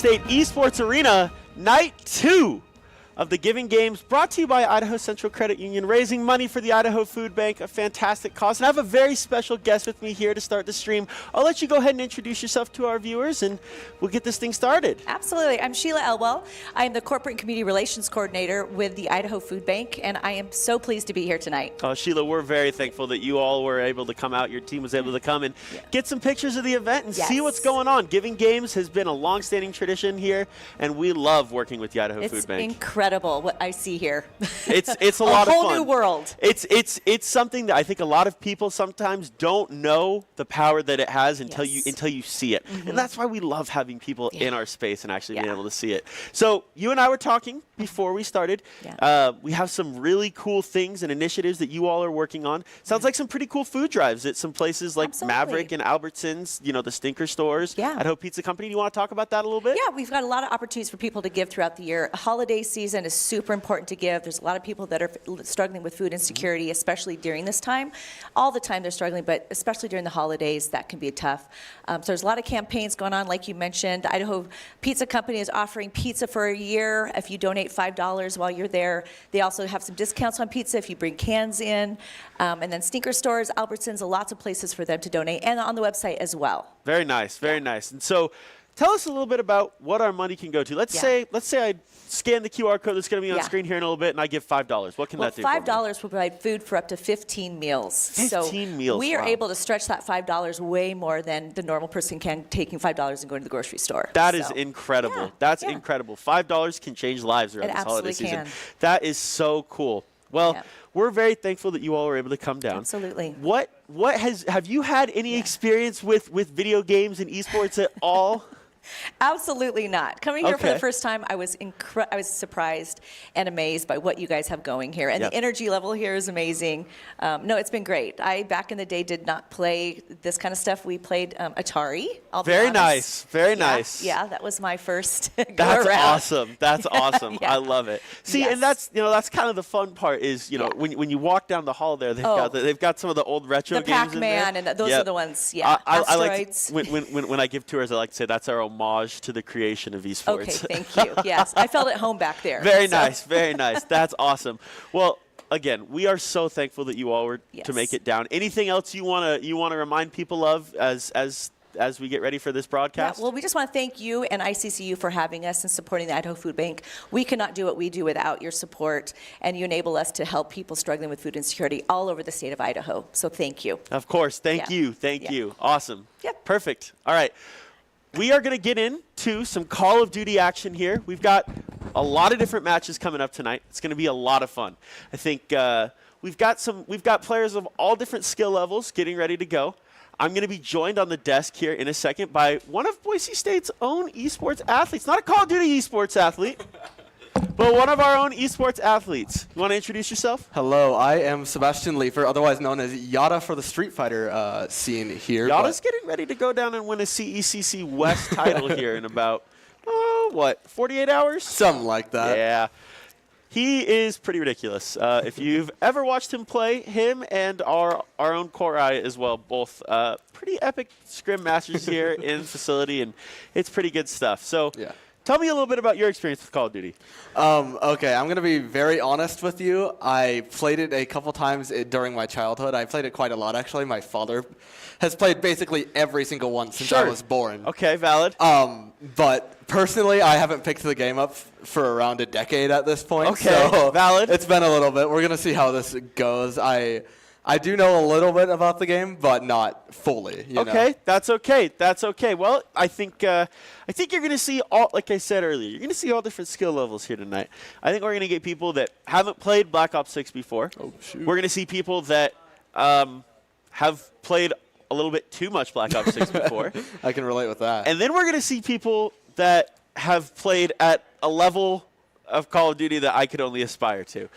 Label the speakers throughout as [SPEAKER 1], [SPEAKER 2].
[SPEAKER 1] State Esports Arena, Night 2 of the Giving Games, brought to you by Idaho Central Credit Union, raising money for the Idaho Food Bank, a fantastic cause. And I have a very special guest with me here to start the stream. I'll let you go ahead and introduce yourself to our viewers, and we'll get this thing started.
[SPEAKER 2] Absolutely. I'm Sheila Elwell. I am the Corporate and Community Relations Coordinator with the Idaho Food Bank, and I am so pleased to be here tonight.
[SPEAKER 1] Sheila, we're very thankful that you all were able to come out, your team was able to come and get some pictures of the event and see what's going on. Giving Games has been a long-standing tradition here, and we love working with the Idaho Food Bank.
[SPEAKER 2] It's incredible what I see here.
[SPEAKER 1] It's a lot of fun.
[SPEAKER 2] A whole new world.
[SPEAKER 1] It's something that I think a lot of people sometimes don't know the power that it has until you see it. And that's why we love having people in our space and actually being able to see it. So you and I were talking before we started. We have some really cool things and initiatives that you all are working on. Sounds like some pretty cool food drives at some places like Maverick and Albertsons, you know, the Stinker stores. Idaho Pizza Company. Do you want to talk about that a little bit?
[SPEAKER 2] Yeah, we've got a lot of opportunities for people to give throughout the year. Holiday season is super important to give. There's a lot of people that are struggling with food insecurity, especially during this time. All the time they're struggling, but especially during the holidays, that can be tough. So there's a lot of campaigns going on, like you mentioned. Idaho Pizza Company is offering pizza for a year if you donate $5 while you're there. They also have some discounts on pizza if you bring cans in. And then Stinker stores, Albertsons, lots of places for them to donate, and on the website as well.
[SPEAKER 1] Very nice, very nice. And so tell us a little bit about what our money can go to. Let's say I scan the QR code that's going to be on screen here in a little bit, and I give $5. What can that do for me?
[SPEAKER 2] $5 will provide food for up to 15 meals.
[SPEAKER 1] 15 meals,
[SPEAKER 2] we are able to stretch that $5 way more than the normal person can, taking $5 and going to the grocery store.
[SPEAKER 1] That is incredible. That's incredible. $5 can change lives around this holiday season. That is so cool. Well, we're very thankful that you all were able to come down.
[SPEAKER 2] Absolutely.
[SPEAKER 1] Have you had any experience with video games and esports at all?
[SPEAKER 2] Absolutely not. Coming here for the first time, I was surprised and amazed by what you guys have going here. And the energy level here is amazing. No, it's been great. I, back in the day, did not play this kind of stuff. We played Atari, I'll be honest.
[SPEAKER 1] Nice. Very nice.
[SPEAKER 2] Yeah, that was my first
[SPEAKER 1] That's awesome. That's awesome. I love it. See, and that's kind of the fun part is, when you walk down the hall there, they've got some of the old retro games in there.
[SPEAKER 2] Pac-Man, and those are the ones,
[SPEAKER 1] I like when I give tours, I like to say that's our homage to the creation of esports.
[SPEAKER 2] Okay, thank you. Yes, I felt at home back there.
[SPEAKER 1] Very nice, very nice. That's awesome. Well, again, we are so thankful that you all were to make it down. Anything else you want to remind people of as we get ready for this broadcast?
[SPEAKER 2] Well, we just want to thank you and ICCU for having us and supporting the Idaho Food Bank. We cannot do what we do without your support, and you enable us to help people struggling with food insecurity all over the state of Idaho. So thank you.
[SPEAKER 1] Of course. Thank you. Thank you. Awesome. Perfect. All right. We are going to get into some Call of Duty action here. We've got a lot of different matches coming up tonight. It's going to be a lot of fun. I think we've got players of all different skill levels getting ready to go. I'm going to be joined on the desk here in a second by one of Boise State's own esports athletes. Not a Call of Duty esports athlete, but one of our own esports athletes. You want to introduce yourself?
[SPEAKER 3] Hello, I am Sebastian Leifer, otherwise known as Yada for the Street Fighter scene here.
[SPEAKER 1] Yada's getting ready to go down and win a CECC West title here in about, 48 hours?
[SPEAKER 3] Something like that.
[SPEAKER 1] Yeah. He is pretty ridiculous. If you've ever watched him play, him and our own Korai as well, both pretty epic scrim masters here in the facility, and it's pretty good stuff. So tell me a little bit about your experience with Call of Duty.
[SPEAKER 3] Okay, I'm going to be very honest with you. I played it a couple times during my childhood. I played it quite a lot, actually. My father has played basically every single one since I was born.
[SPEAKER 1] Okay, valid.
[SPEAKER 3] But personally, I haven't picked the game up for around a decade at this point.
[SPEAKER 1] Okay,
[SPEAKER 3] so
[SPEAKER 1] valid.
[SPEAKER 3] It's been a little bit. We're going to see how this goes. I do know a little bit about the game, but not fully. You know?
[SPEAKER 1] That's okay. That's okay. Well, I think you're going to see all, like I said earlier, you're going to see all different skill levels here tonight. I think we're going to get people that haven't played Black Ops 6 before.
[SPEAKER 3] Oh, shoot.
[SPEAKER 1] We're going to see people that have played a little bit too much Black Ops 6 before.
[SPEAKER 3] I can relate with that.
[SPEAKER 1] And then we're going to see people that have played at a level of Call of Duty that I could only aspire to.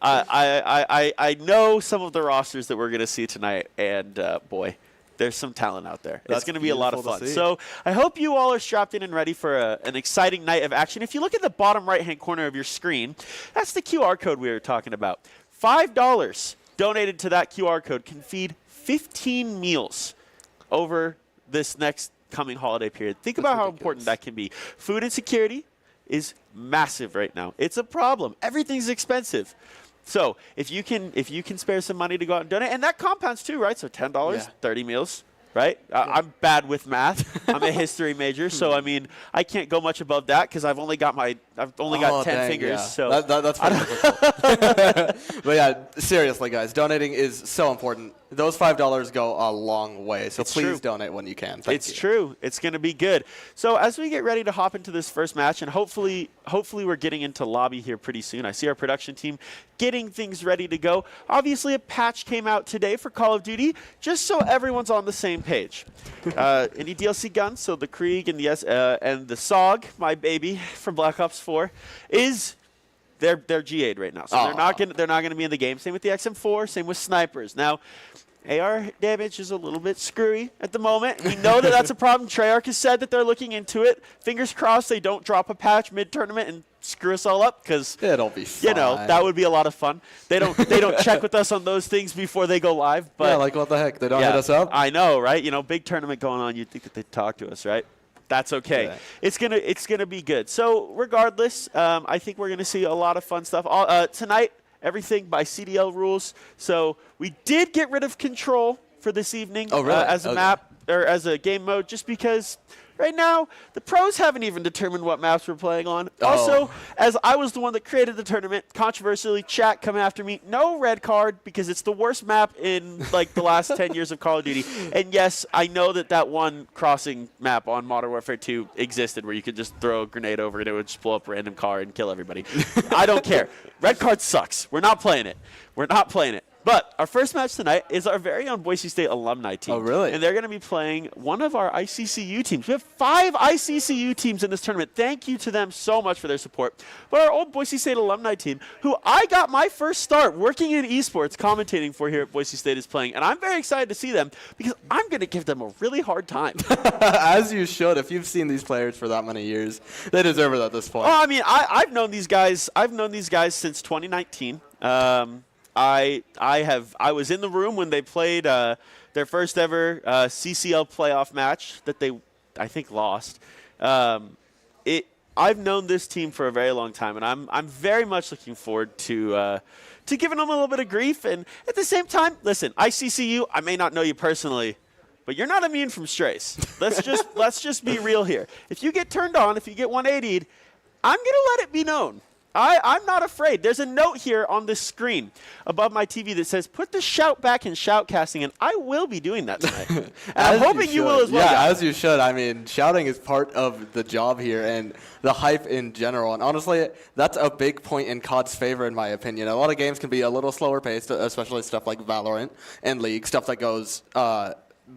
[SPEAKER 1] I know some of the rosters that we're going to see tonight, and boy, there's some talent out there. It's going to be a lot of fun. So I hope you all are strapped in and ready for an exciting night of action. If you look at the bottom right-hand corner of your screen, that's the QR code we were talking about. $5 donated to that QR code can feed 15 meals over this next coming holiday period. Think about how important that can be. Food insecurity is massive right now. It's a problem. Everything's expensive. So if you can spare some money to go out and donate, and that compounds too, right? So $10, 30 meals. Right? I'm bad with math. I'm a history major, so I mean, I can't go much above that because I've only got 10 fingers.
[SPEAKER 3] Yeah.
[SPEAKER 1] So
[SPEAKER 3] that's pretty difficult. But yeah, seriously, guys, donating is so important. Those $5 go a long way. So please donate when you can. Thank you.
[SPEAKER 1] It's true. It's going to be good. So as we get ready to hop into this first match, and hopefully we're getting into lobby here pretty soon. I see our production team getting things ready to go. Obviously, a patch came out today for Call of Duty, just so everyone's on the same page. Any DLC guns, so the Krieg and the SOG, my baby from Black Ops 4, they're GA'd right now, so they're not gonna be in the game. Same with the XM4, same with snipers. Now, AR damage is a little bit screwy at the moment. We know that that's a problem. Treyarch has said that they're looking into it. Fingers crossed they don't drop a patch mid-tournament and screw us all up, because
[SPEAKER 3] it'll be fine.
[SPEAKER 1] That would be a lot of fun. They don't check with us on those things before they go live. But
[SPEAKER 3] yeah, like what the heck? They don't hit us up?
[SPEAKER 1] I know, right? Big tournament going on. You'd think that they'd talk to us, right? That's okay. Yeah. It's gonna be good. So regardless, I think we're gonna see a lot of fun stuff tonight. Everything by CDL rules. So we did get rid of control for this evening as a map or as a game mode, just because right now the pros haven't even determined what maps we're playing on. Also, as I was the one that created the tournament, controversially, chat come after me. No red card, because it's the worst map in like the last 10 years of Call of Duty. And yes, I know that one crossing map on Modern Warfare 2 existed where you could just throw a grenade over and it would just blow up a random car and kill everybody. I don't care. Red card sucks. We're not playing it. We're not playing it. But our first match tonight is our very own Boise State alumni team.
[SPEAKER 3] Oh, really?
[SPEAKER 1] And they're going to be playing one of our ICCU teams. We have 5 ICCU teams in this tournament. Thank you to them so much for their support. But our old Boise State alumni team, who I got my first start working in esports, commentating for here at Boise State, is playing. And I'm very excited to see them, because I'm going to give them a really hard time.
[SPEAKER 3] As you should. If you've seen these players for that many years, they deserve it at this point.
[SPEAKER 1] Oh, I mean, I've known these guys. I've known these guys since 2019. I was in the room when they played their first ever CCL playoff match that they, I think, lost. I've known this team for a very long time, and I'm very much looking forward to giving them a little bit of grief. And at the same time, listen, ICCU, I may not know you personally, but you're not immune from strays. Let's just be real here. If you get turned on, if you get 180'd, I'm gonna let it be known. I'm not afraid. There's a note here on the screen above my TV that says, put the shout back in shoutcasting, and I will be doing that tonight. And I'm hoping you will as well.
[SPEAKER 3] Yeah, as you should. I mean, shouting is part of the job here and the hype in general. And honestly, that's a big point in COD's favor, in my opinion. A lot of games can be a little slower paced, especially stuff like Valorant and League, stuff that goes a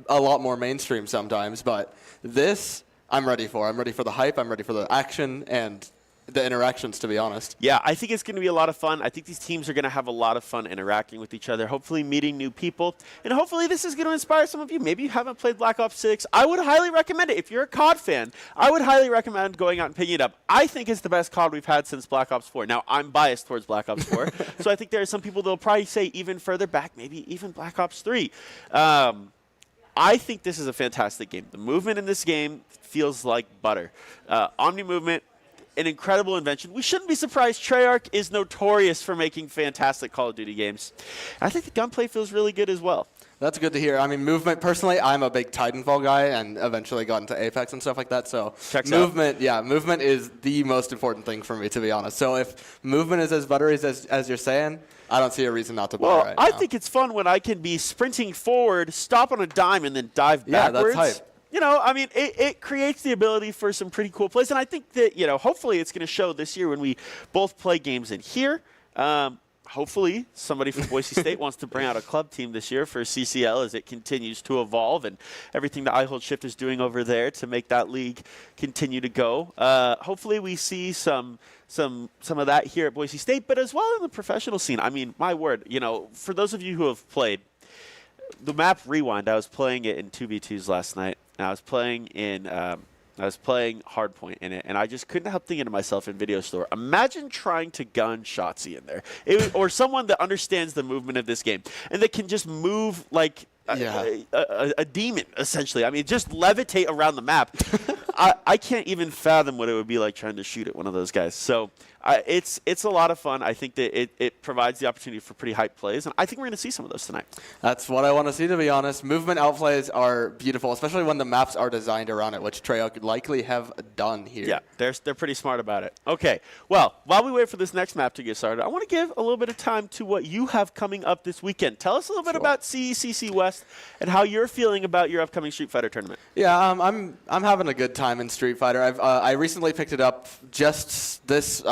[SPEAKER 3] lot more mainstream sometimes. But this, I'm ready for. I'm ready for the hype. I'm ready for the action and the interactions, to be honest.
[SPEAKER 1] Yeah, I think it's going to be a lot of fun. I think these teams are going to have a lot of fun interacting with each other, hopefully meeting new people, and hopefully this is going to inspire some of you. Maybe you haven't played Black Ops 6. I would highly recommend it. If you're a COD fan, I would highly recommend going out and picking it up. I think it's the best COD we've had since Black Ops 4. Now, I'm biased towards Black Ops 4, so I think there are some people that will probably say even further back, maybe even Black Ops 3. I think this is a fantastic game. The movement in this game feels like butter. Omni movement, an incredible invention. We shouldn't be surprised. Treyarch is notorious for making fantastic Call of Duty games. I think the gunplay feels really good as well.
[SPEAKER 3] That's good to hear. I mean, movement, personally, I'm a big Titanfall guy and eventually got into Apex and stuff like that. So movement is the most important thing for me, to be honest. So if movement is as buttery as you're saying, I don't see a reason not to buy right now.
[SPEAKER 1] I think it's fun when I can be sprinting forward, stop on a dime, and then dive backwards.
[SPEAKER 3] Yeah, that's hype.
[SPEAKER 1] I mean, it creates the ability for some pretty cool plays. And I think that, hopefully it's going to show this year when we both play games in here. Hopefully somebody from Boise State wants to bring out a club team this year for CCL as it continues to evolve and everything that iHoldShift is doing over there to make that league continue to go. Hopefully we see some of that here at Boise State, but as well in the professional scene. I mean, my word, for those of you who have played the map Rewind, I was playing it in 2v2s last night. And I was playing in I was playing Hardpoint in it, and I just couldn't help thinking to myself in Video Store, imagine trying to gun Shotzi in there, or someone that understands the movement of this game and that can just move like a demon, essentially. I mean, just levitate around the map. I can't even fathom what it would be like trying to shoot at one of those guys. So it's a lot of fun. I think that it provides the opportunity for pretty hype plays, and I think we're going to see some of those tonight.
[SPEAKER 3] That's what I want to see, to be honest. Movement outplays are beautiful, especially when the maps are designed around it, which Treyarch could likely have done here.
[SPEAKER 1] Yeah, they're pretty smart about it. Okay, well, while we wait for this next map to get started, I want to give a little bit of time to what you have coming up this weekend. Tell us a little bit about CECC West and how you're feeling about your upcoming Street Fighter tournament.
[SPEAKER 3] Yeah, I'm having a good time in Street Fighter. I recently picked it up just this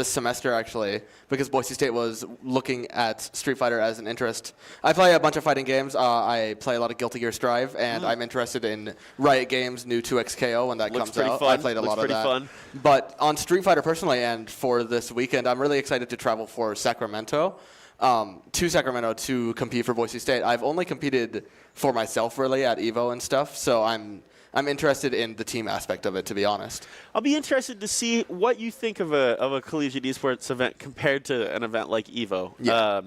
[SPEAKER 3] semester, actually, because Boise State was looking at Street Fighter as an interest. I play a bunch of fighting games. I play a lot of Guilty Gear Strive, and I'm interested in Riot Games' new 2XKO when that comes out.
[SPEAKER 1] Fun.
[SPEAKER 3] I played a lot of that. Fun. But on Street Fighter personally, and for this weekend, I'm really excited to travel for Sacramento. To Sacramento to compete for Boise State. I've only competed for myself, really, at EVO and stuff, so I'm interested in the team aspect of it, to be honest.
[SPEAKER 1] I'll be interested to see what you think of a collegiate esports event compared to an event like EVO.
[SPEAKER 3] Yeah.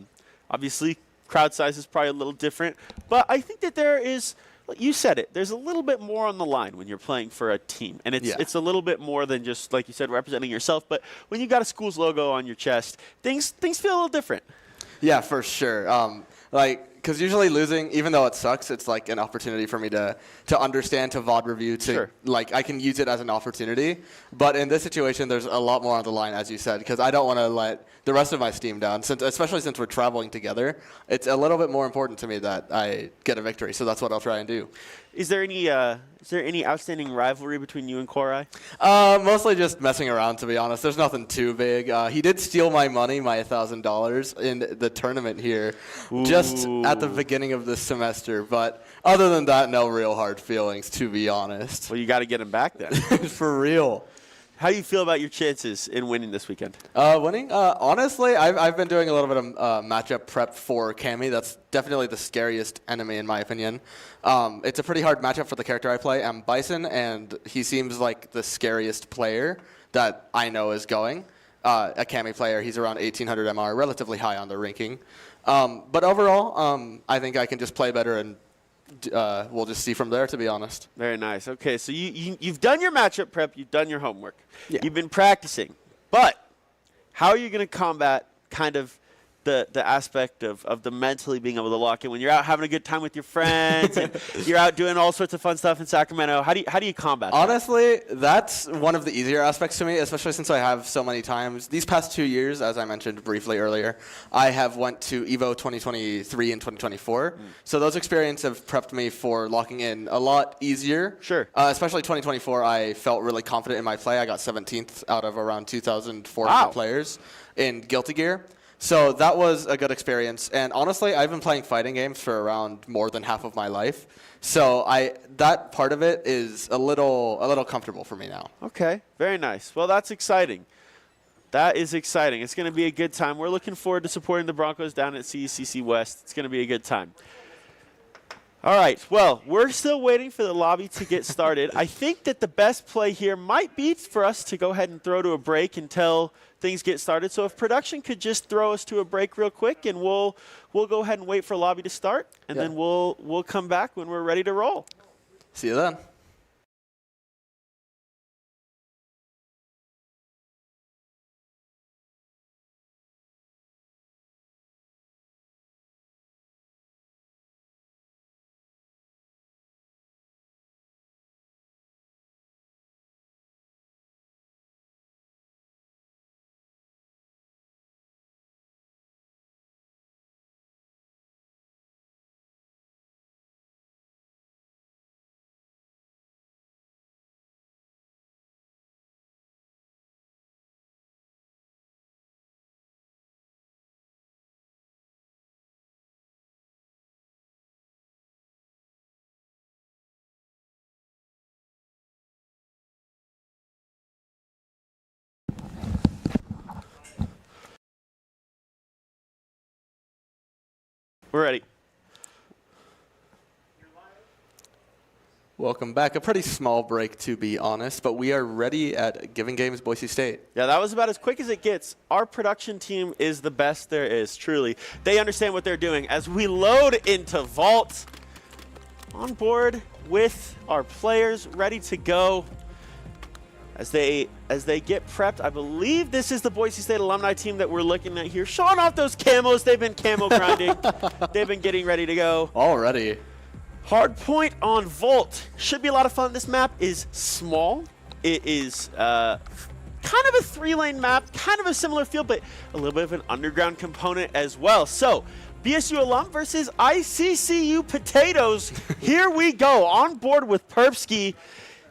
[SPEAKER 1] Obviously, crowd size is probably a little different, but I think that there is, you said it, there's a little bit more on the line when you're playing for a team. And it's a little bit more than just, like you said, representing yourself. But when you've got a school's logo on your chest, things feel a little different.
[SPEAKER 3] Yeah, for sure. Because usually losing, even though it sucks, it's like an opportunity for me to understand, to VOD review, I can use it as an opportunity. But in this situation, there's a lot more on the line, as you said, because I don't want to let the rest of my steam down, especially since we're traveling together. It's a little bit more important to me that I get a victory, so that's what I'll try and do.
[SPEAKER 1] Is there any outstanding rivalry between you and Korai?
[SPEAKER 3] Mostly just messing around, to be honest. There's nothing too big. He did steal my money, my $1,000, in the tournament here, just at the beginning of this semester. But other than that, no real hard feelings, to be honest.
[SPEAKER 1] Well, you got to get him back then.
[SPEAKER 3] For real.
[SPEAKER 1] How do you feel about your chances in winning this weekend?
[SPEAKER 3] Winning? Honestly, I've been doing a little bit of matchup prep for Cammy. That's definitely the scariest enemy, in my opinion. It's a pretty hard matchup for the character I play. I'm Bison, and he seems like the scariest player that I know is going. A Cammy player, he's around 1800 MR, relatively high on the ranking. But overall, I think I can just play better, and we'll just see from there, to be honest.
[SPEAKER 1] Very nice. Okay, so you've done your matchup prep, you've done your homework.
[SPEAKER 3] Yeah.
[SPEAKER 1] You've been practicing. But how are you going to combat kind of the aspect of the mentally being able to lock in when you're out having a good time with your friends and you're out doing all sorts of fun stuff in Sacramento? How do you combat that?
[SPEAKER 3] Honestly, that's one of the easier aspects to me, especially since I have so many times. These past 2 years, as I mentioned briefly earlier, I have went to EVO 2023 and 2024. So those experiences have prepped me for locking in a lot easier.
[SPEAKER 1] Sure.
[SPEAKER 3] Especially 2024, I felt really confident in my play. I got 17th out of around 2,400 players in Guilty Gear. So that was a good experience. And honestly, I've been playing fighting games for around more than half of my life. So that part of it is a little comfortable for me now.
[SPEAKER 1] Okay, very nice. Well, that's exciting. That is exciting. It's going to be a good time. We're looking forward to supporting the Broncos down at CECC West. It's going to be a good time. All right, well, we're still waiting for the lobby to get started. I think that the best play here might be for us to go ahead and throw to a break until things get started. So if production could just throw us to a break real quick, and we'll go ahead and wait for lobby to start, and then we'll come back when we're ready to roll.
[SPEAKER 3] See you then.
[SPEAKER 1] We're ready.
[SPEAKER 3] Welcome back. A pretty small break, to be honest, but we are ready at Giving Games Boise State.
[SPEAKER 1] Yeah, that was about as quick as it gets. Our production team is the best there is, truly. They understand what they're doing. As we load into Vault, on board with our players ready to go. As they get prepped, I believe this is the Boise State alumni team that we're looking at here. Showing off those camos. They've been camo grinding. They've been getting ready to go.
[SPEAKER 3] Already.
[SPEAKER 1] Hard point on Volt. Should be a lot of fun. This map is small. It is kind of a 3-lane map, kind of a similar feel, but a little bit of an underground component as well. So, BSU alum versus ICCU Potatoes. Here we go, on board with Perpsky.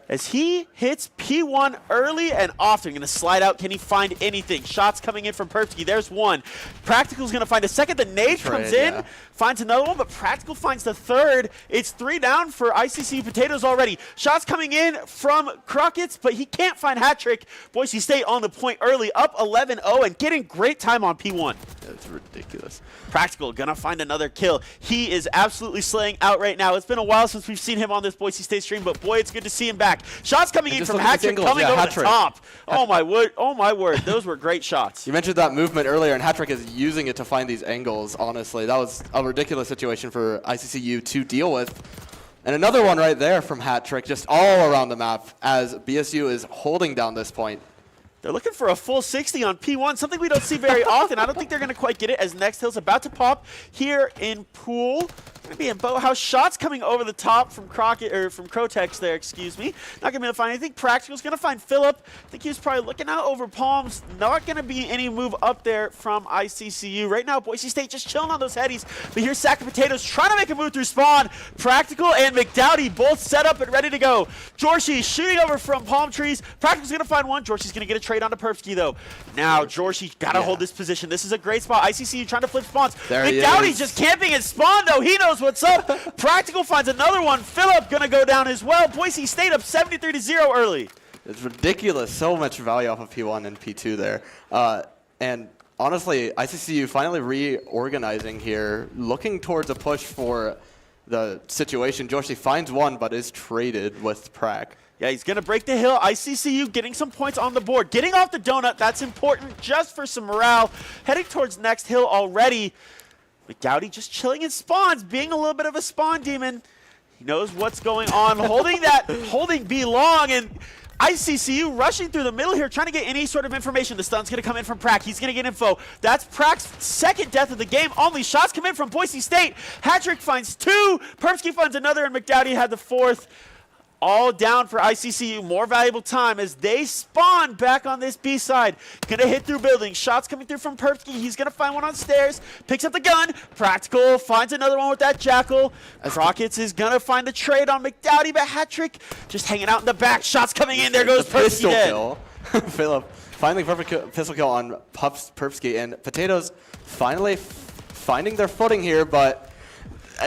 [SPEAKER 1] As he hits P1 early and often. Going to slide out. Can he find anything? Shots coming in from Perpsky. There's one. Practical's going to find a second. The nade comes in, finds another one, but Practical finds the third. It's 3 down for ICC Potatoes already. Shots coming in from Crockett's, but he can't find hat-trick. Boise State on the point early, up 11-0 and getting great time on P1.
[SPEAKER 3] That's ridiculous.
[SPEAKER 1] Practical gonna find another kill. He is absolutely slaying out right now. It's been a while since we've seen him on this Boise State stream, but boy, it's good to see him back. Shots coming in from Hattrick, coming over the top. Oh my word, those were great shots.
[SPEAKER 3] You mentioned that movement earlier, and Hattrick is using it to find these angles, honestly. That was a ridiculous situation for ICCU to deal with. And another one right there from Hattrick, just all around the map, as BSU is holding down this point.
[SPEAKER 1] They're looking for a full 60 on P1, something we don't see very often. I don't think they're going to quite get it, as Next Hill's about to pop here in Pool. Going to be in Boathouse. Shots coming over the top from Crotex there, excuse me. Not going to be able to find anything. Practical's going to find Phillip. I think he was probably looking out over Palms. Not going to be any move up there from ICCU. Right now, Boise State just chilling on those headies. But here's Sack of Potatoes trying to make a move through spawn. Practical and McDowdy both set up and ready to go. Jorshi shooting over from palm trees. Practical's going to find one. Jorshi's going to get a trade onto Perpsky, though. Now, Jorshi got to hold this position. This is a great spot. ICCU trying to flip spawns. McDowdy's just camping at spawn, though. He knows what's up. Practical finds another one. Phillip gonna go down as well. Boise State up 73-0 early.
[SPEAKER 3] It's ridiculous. So much value off of P1 and P2 there. And honestly, ICCU finally reorganizing here, looking towards a push for the situation. Joshi finds one, but is traded with Prac.
[SPEAKER 1] Yeah, he's going to break the hill. ICCU getting some points on the board. Getting off the donut, that's important just for some morale. Heading towards next hill already. McDowdy just chilling in spawns, being a little bit of a spawn demon. He knows what's going on, holding B long, and ICCU rushing through the middle here, trying to get any sort of information. The stun's going to come in from Prac. He's going to get info. That's Prac's second death of the game. Only shots come in from Boise State. Hattrick finds 2. Perpsky finds another, and McDowdy had the 4th. All down for ICCU. More valuable time as they spawn back on this B side. Gonna hit through buildings. Shots coming through from Perpsky. He's gonna find one on stairs. Picks up the gun. Practical finds another one with that Jackal. Crockett's is gonna find the trade on McDowdy, but Hattrick just hanging out in the back. Shots coming in. There goes Perpsky dead.
[SPEAKER 3] Phillip finally perfect pistol kill on Perpsky, and Potatoes finally finding their footing here, but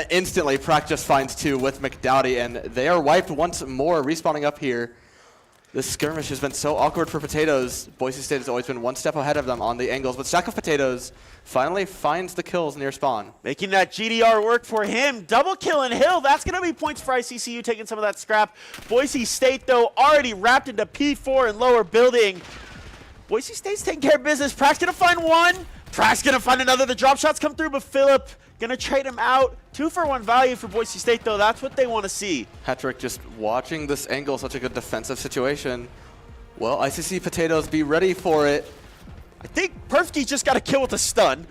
[SPEAKER 3] instantly, Prac just finds 2 with McDowdy, and they are wiped once more, respawning up here. This skirmish has been so awkward for Potatoes. Boise State has always been one step ahead of them on the angles, but Stack of Potatoes finally finds the kills near spawn.
[SPEAKER 1] Making that GDR work for him. Double kill in Hill. That's going to be points for ICCU, taking some of that scrap. Boise State, though, already wrapped into P4 and lower building. Boise State's taking care of business. Prac's going to find one. Prac's going to find another. The drop shots come through, but Phillip going to trade him out. 2-for-1 value for Boise State, though. That's what they want to see.
[SPEAKER 3] Hattrick just watching this angle, such a good defensive situation. Well, ICC Potatoes, be ready for it.
[SPEAKER 1] I think Perpsky just got a kill with a stun.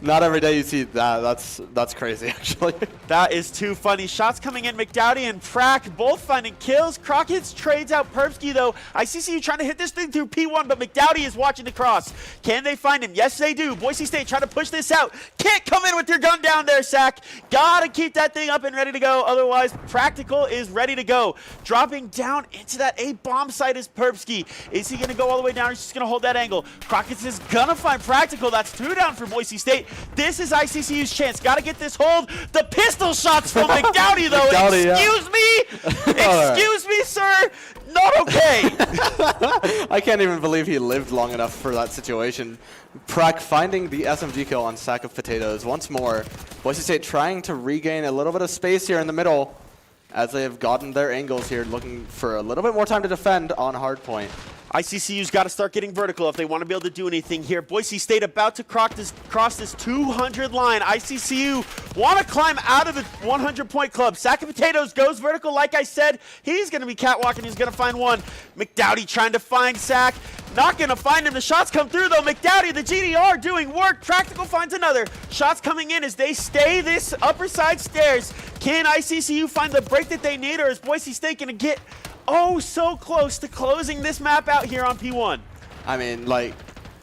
[SPEAKER 3] Not every day you see that. That's crazy, actually.
[SPEAKER 1] That is too funny. Shots coming in. McDowdy and Prac both finding kills. Crockett's trades out Perpsky, though. ICCU trying to hit this thing through P1, but McDowdy is watching the cross. Can they find him? Yes, they do. Boise State trying to push this out. Can't come in with your gun down there, Sack. Gotta keep that thing up and ready to go. Otherwise, Practical is ready to go. Dropping down into that A-bomb site is Perpsky. Is he going to go all the way down? just going to hold that angle. Crockett's is going to find Practical. That's 2 down for Boise State. This is ICCU's chance. Got to get this hold. The pistol shots from McDowdy, though. Excuse me? Excuse me, sir? Not okay.
[SPEAKER 3] I can't even believe he lived long enough for that situation. Prac finding the SMG kill on Sack of Potatoes once more. Boise State trying to regain a little bit of space here in the middle as they have gotten their angles here, looking for a little bit more time to defend on hardpoint.
[SPEAKER 1] ICCU's got to start getting vertical if they want to be able to do anything here. Boise State about to cross this 200 line. ICCU want to climb out of the 100-point club. Sack of Potatoes goes vertical, like I said. He's going to be catwalking. He's going to find one. McDowdy trying to find Sack. Not going to find him. The shots come through, though. McDowdy, the GDR, doing work. Practical finds another. Shots coming in as they stay this upper side stairs. Can ICCU find the break that they need, or is Boise State going to get so close to closing this map out here on P1?
[SPEAKER 3] I mean, like,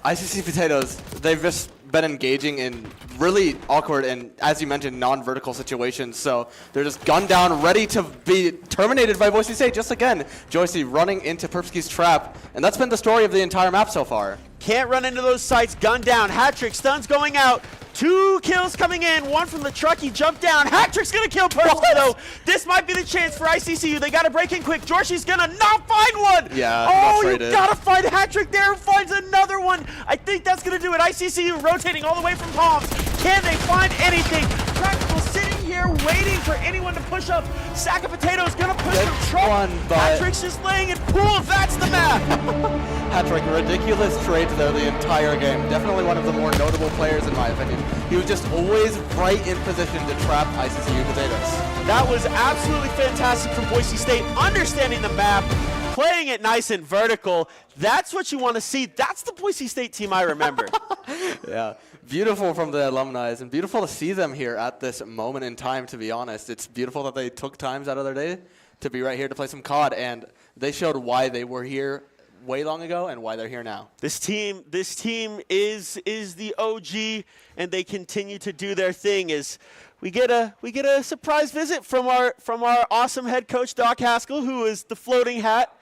[SPEAKER 3] ICC Potatoes, they've just been engaging in really awkward and, as you mentioned, non-vertical situations. So they're just gunned down, ready to be terminated by Boise State. Just again, Joycey running into Perpsky's trap, and that's been the story of the entire map so far.
[SPEAKER 1] Can't run into those sites. Gunned down. Hat-trick. Stuns going out. 2 kills coming in. 1 from the truck. He jumped down. Hat-trick's going to kill Perpsky, though. This might be the chance for ICCU. They got to break in quick. Jorshi's going to not find one.
[SPEAKER 3] Yeah,
[SPEAKER 1] you got to find Hat-trick there. Finds another one. I think that's going to do it. ICCU rotating all the way from Palms. Can they find anything? Practical sitting here waiting for anyone to push up. Sack of Potatoes going to push the truck. Hat-trick's just laying in pool. That's the map.
[SPEAKER 3] Hat-trick, ridiculous trades there the entire game. Definitely one of the more notable players in my opinion. He was just always right in position to trap ICCU Potatoes.
[SPEAKER 1] That was absolutely fantastic from Boise State, understanding the map, playing it nice and vertical. That's what you want to see. That's the Boise State team I remember.
[SPEAKER 3] Yeah, beautiful from the alumni, and beautiful to see them here at this moment in time, to be honest. It's beautiful that they took times out of their day to be right here to play some COD, and they showed why they were here way long ago and why they're here now.
[SPEAKER 1] This team is the OG, and they continue to do their thing. As we get a surprise visit from our awesome head coach Doc Haskell, who is the floating hat.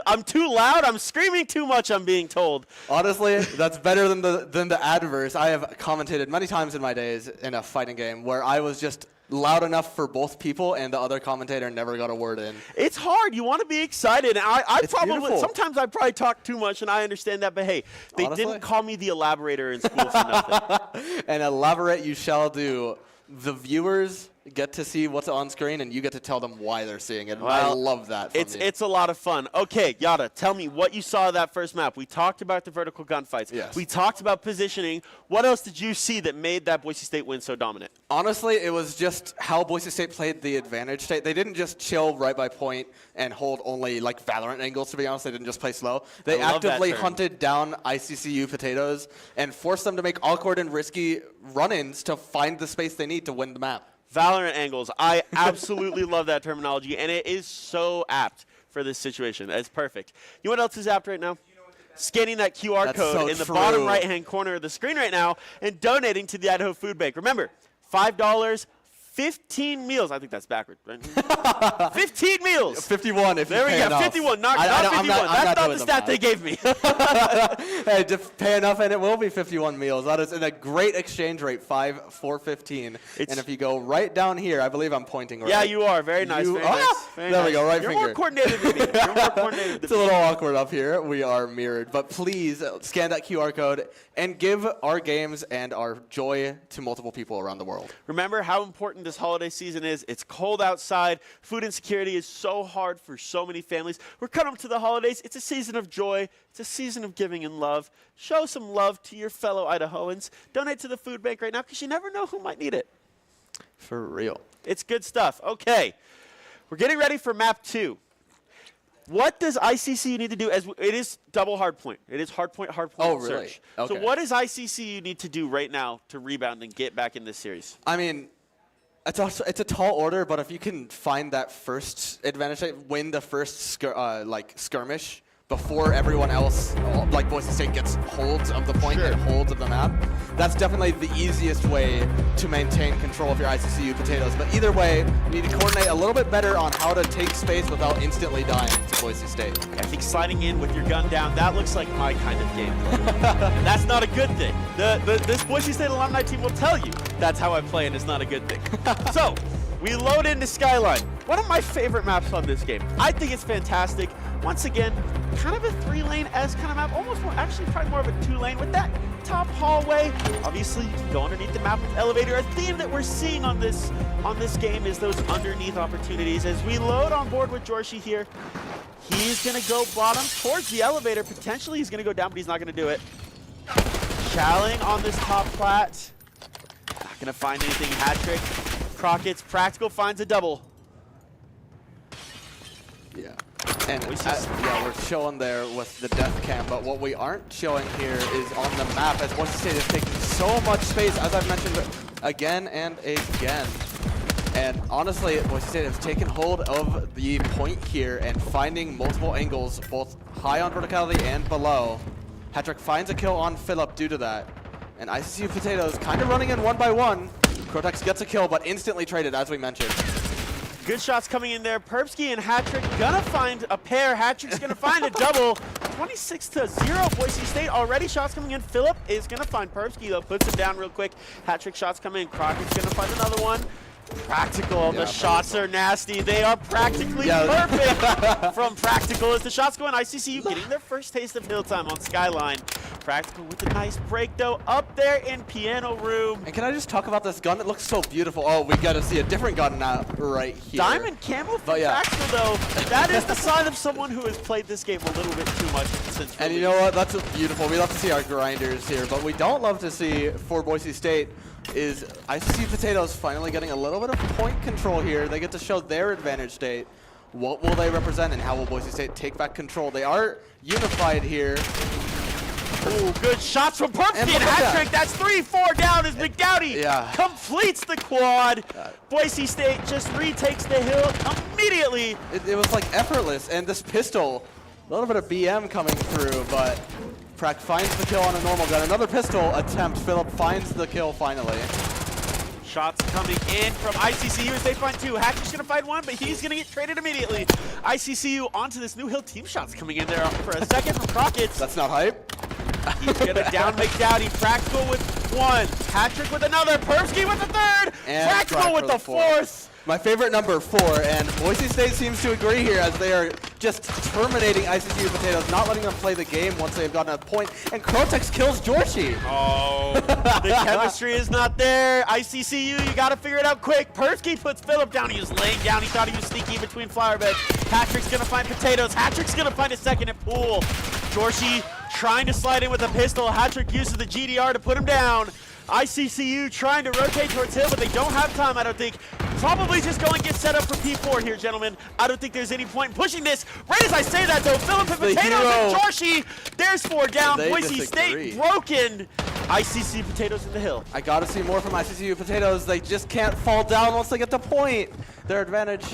[SPEAKER 1] I'm too loud. I'm screaming too much, I'm being told.
[SPEAKER 3] Honestly, that's better than the adverse. I have commentated many times in my days in a fighting game where I was just loud enough for both people and the other commentator never got a word in.
[SPEAKER 1] It's hard. You want to be excited. And I probably
[SPEAKER 3] beautiful.
[SPEAKER 1] Sometimes I probably talk too much, and I understand that. But hey, they didn't call me the elaborator in school for nothing.
[SPEAKER 3] And elaborate you shall do. The viewers get to see what's on screen, and you get to tell them why they're seeing it. Well, I love that.
[SPEAKER 1] It's a lot of fun. Okay, Yada, tell me what you saw of that first map. We talked about the vertical gunfights.
[SPEAKER 3] Yes.
[SPEAKER 1] We talked about positioning. What else did you see that made that Boise State win so dominant?
[SPEAKER 3] Honestly, it was just how Boise State played the advantage state. They didn't just chill right by point and hold only like Valorant angles, to be honest. They didn't just play slow. They actively hunted down ICCU Potatoes and forced them to make awkward and risky run-ins to find the space they need to win the map.
[SPEAKER 1] Valorant angles. I absolutely love that terminology, and it is so apt for this situation. It's perfect. You know what else is apt right now? Scanning that QR code in the bottom right-hand corner of the screen right now and donating to the Idaho Food Bank. Remember, $5, 15 meals. I think that's backwards, right? 15 meals.
[SPEAKER 3] 51 if
[SPEAKER 1] there
[SPEAKER 3] you pay
[SPEAKER 1] we go.
[SPEAKER 3] enough.
[SPEAKER 1] 51, not 51. That's not the stat they gave me.
[SPEAKER 3] Hey, just pay enough and it will be 51 meals. That is in a great exchange rate, 5 for 15. And if you go right down here, I believe I'm pointing right.
[SPEAKER 1] Yeah, you are. Very nice. Very nice.
[SPEAKER 3] There we go, right finger.
[SPEAKER 1] You're more coordinated than me. You're more coordinated than me.
[SPEAKER 3] It's a little awkward up here. We are mirrored. But please scan that QR code and give our games and our joy to multiple people around the world.
[SPEAKER 1] Remember how important this holiday season is. It's cold outside. Food insecurity is so hard for so many families. We're coming up to the holidays. It's a season of joy. It's a season of giving and love. Show some love to your fellow Idahoans. Donate to the food bank right now because you never know who might need it.
[SPEAKER 3] For real.
[SPEAKER 1] It's good stuff. Okay. We're getting ready for map 2. What does ICCU need to do? As it is double hardpoint. It is hardpoint,
[SPEAKER 3] oh, really?
[SPEAKER 1] search.
[SPEAKER 3] Okay.
[SPEAKER 1] So what does ICCU need to do right now to rebound and get back in this series?
[SPEAKER 3] I mean, it's a tall order, but if you can find that first advantage, win the first skirmish before everyone else, like Boise State, gets holds of the point
[SPEAKER 1] Sure.
[SPEAKER 3] and holds of the map. That's definitely the easiest way to maintain control of your ICCU potatoes. But either way, you need to coordinate a little bit better on how to take space without instantly dying to Boise State.
[SPEAKER 1] I think sliding in with your gun down, that looks like my kind of gameplay. That's not a good thing. This Boise State alumni team will tell you that's how I play, and it's not a good thing. So, we load into Skyline. One of my favorite maps on this game. I think it's fantastic. Once again, kind of a 3-lane-esque kind of map, almost more, actually probably more of a 2-lane with that top hallway. Obviously, you can go underneath the map with elevator. A theme that we're seeing on this game is those underneath opportunities. As we load on board with Jorshi here, he's gonna go bottom towards the elevator. Potentially he's gonna go down, but he's not gonna do it. Challing on this top plat. Not gonna find anything. Hat trick. Crockett's Practical finds a double.
[SPEAKER 3] Yeah. And yeah, we're showing there with the death cam, but what we aren't showing here is on the map, as Boise State is taking so much space, as I've mentioned again and again. And honestly, Boise State has taken hold of the point here and finding multiple angles, both high on verticality and below. Hatrick finds a kill on Phillip due to that. And ICCU Potatoes kind of running in one by one. Crotex gets a kill, but instantly traded, as we mentioned.
[SPEAKER 1] Good shots coming in there. Perpsky and Hatrick gonna find a pair. Hatrick's gonna find a double. 26-0, Boise State. Already shots coming in. Phillip is gonna find Perpsky, though. Puts him down real quick. Hatrick shots come in. Crockett's gonna find another one. Practical. The shots are nasty. They are practically perfect from Practical as the shots go in. ICCU getting their first taste of hill time on Skyline. Practical with a nice break, though, up there in Piano Room.
[SPEAKER 3] And can I just talk about this gun? It looks so beautiful. Oh, we got to see a different gun now right here.
[SPEAKER 1] Diamond camo from Practical, though. That is the sign of someone who has played this game a little bit too much since
[SPEAKER 3] And you know what? That's beautiful. We love to see our grinders here, but we don't love to see for Boise State is ICCU Potatoes finally getting a little bit of point control here. They get to show their advantage state. What will they represent and how will Boise State take back control? They are unified here.
[SPEAKER 1] Ooh, good shots from Perpsky and Hatrick. That's 3-4 down as McDowdy completes the quad. Boise State just retakes the hill immediately.
[SPEAKER 3] It was like effortless, and this pistol, a little bit of BM coming through, but Prac finds the kill on a normal gun. Another pistol attempt. Phillip finds the kill finally.
[SPEAKER 1] Shots coming in from ICCU as they find two. Hatrick's going to find one, but he's going to get traded immediately. ICCU onto this new hill. Team shots coming in there for a second from Crockett's.
[SPEAKER 3] That's not hype.
[SPEAKER 1] He's going to down McDowdy. Practical with one. Hatrick with another. Perpsky with the third.
[SPEAKER 3] And
[SPEAKER 1] Practical with the fourth.
[SPEAKER 3] My favorite number 4, and Boise State seems to agree here as they are just terminating ICCU Potatoes, not letting them play the game once they've gotten a point. And Crotex kills Jorshi.
[SPEAKER 1] Oh, the chemistry is not there. ICCU, you got to figure it out quick. Persky puts Phillip down. He was laying down. He thought he was sneaky between flower beds. Patrick's going to find Potatoes. Hatrick's going to find a second at Pool. Jorshi trying to slide in with a pistol. Hatrick uses the GDR to put him down. ICCU trying to rotate towards Hill, but they don't have time, I don't think. Probably just go and get set up for P4 here, gentlemen. I don't think there's any point in pushing this. Right as I say that, though, Phillip and Potatoes and Jorshi, there's 4 down. Boise State broken. ICCU Potatoes in the hill.
[SPEAKER 3] I got to see more from ICCU Potatoes. They just can't fall down once they get the point. Their advantage.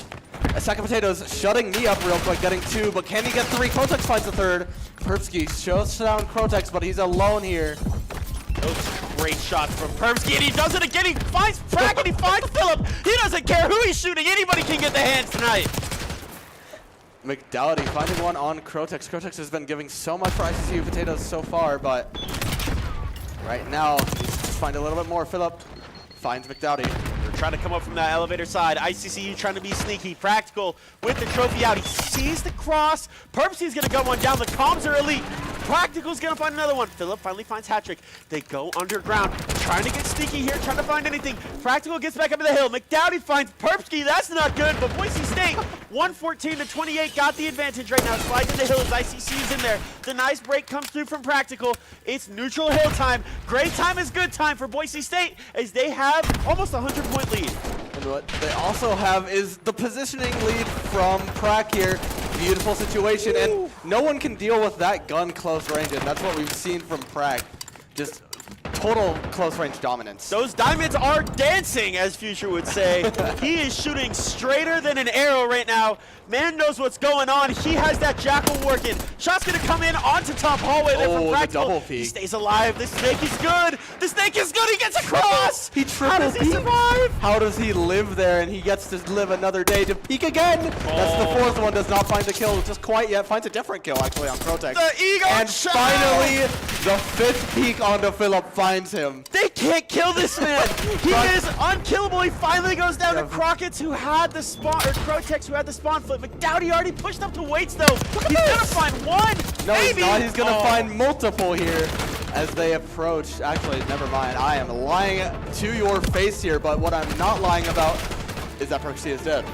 [SPEAKER 3] Second Potatoes shutting me up real quick, getting 2, but can he get 3? Crotex finds the 3rd. Perpsky shows down Crotex, but he's alone here.
[SPEAKER 1] Those great shots from Perpsky, and he does it again. He finds Prac and he finds Phillip. He doesn't care who he's shooting. Anybody can get the hands tonight.
[SPEAKER 3] McDowdy finding one on Crotex. Crotex has been giving so much for ICCU Potatoes so far, but right now, he's just find a little bit more. Phillip finds McDowdy.
[SPEAKER 1] They're trying to come up from that elevator side. ICCU trying to be sneaky. Practical with the trophy out. He sees the cross. Perpsy's going to go one down. The comms are elite. Practical's going to find another one. Phillip finally finds Hatrick. They go underground. Trying to get sneaky here. Trying to find anything. Practical gets back up to the hill. McDowdy finds Perpsky. That's not good. But Boise State, 114-28, got the advantage right now. Slides in the hill as ICCU's in there. The nice break comes through from Practical. It's neutral hill time. Great time is good time for Boise State as they have almost a 100-point lead.
[SPEAKER 3] And what they also have is the positioning lead from Prac here. Beautiful situation, and no one can deal with that gun close range, and that's what we've seen from Prac. Just total close-range dominance.
[SPEAKER 1] Those diamonds are dancing, as Future would say. He is shooting straighter than an arrow right now. Man knows what's going on. He has that Jackal working. Shot's gonna come in onto top hallway there from Practical.
[SPEAKER 3] The double peek.
[SPEAKER 1] He stays alive. This snake is good. The snake is good. He gets across.
[SPEAKER 3] He triple
[SPEAKER 1] How does he survive?
[SPEAKER 3] How does he live there? And he gets to live another day to peek again. That's the fourth one. Does not find the kill just quite yet. Finds a different kill actually on Protex.
[SPEAKER 1] The ego
[SPEAKER 3] and
[SPEAKER 1] shot.
[SPEAKER 3] Finally, the fifth peek onto Philip finds him.
[SPEAKER 1] They can't kill this man. He is unkillable. He finally goes down to Crockett's, who had the spawn, or Crotex, who had the spawn flip. McDowdy already pushed up to weights though. He's gonna find one.
[SPEAKER 3] No,
[SPEAKER 1] maybe.
[SPEAKER 3] he's not. He's gonna find multiple here as they approach. Actually, never mind. I am lying to your face here, but what I'm not lying about is that Perksy is dead.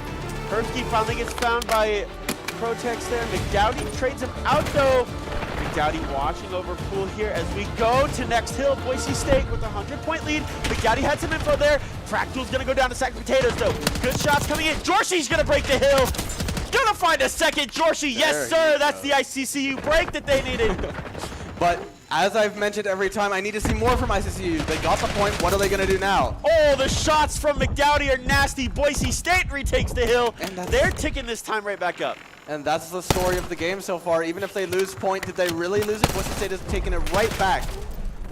[SPEAKER 1] Persky finally gets found by Protex there. McDowdy trades him out though. McDowdy watching over Pool here as we go to next hill. Boise State with a 100-point lead. McDowdy had some info there. Fractal's gonna go down to sack potatoes though. Good shots coming in. Jorshi's gonna break the hill. Gonna find a second Jorshi. Yes, sir. That's the ICCU break that they needed.
[SPEAKER 3] But as I've mentioned every time, I need to see more from ICCU. They got the point. What are they gonna do now?
[SPEAKER 1] Oh, the shots from McDowdy are nasty. Boise State retakes the hill. And they're ticking this time right back up.
[SPEAKER 3] And that's the story of the game so far. Even if they lose point, did they really lose it? Boise State has taken it right back.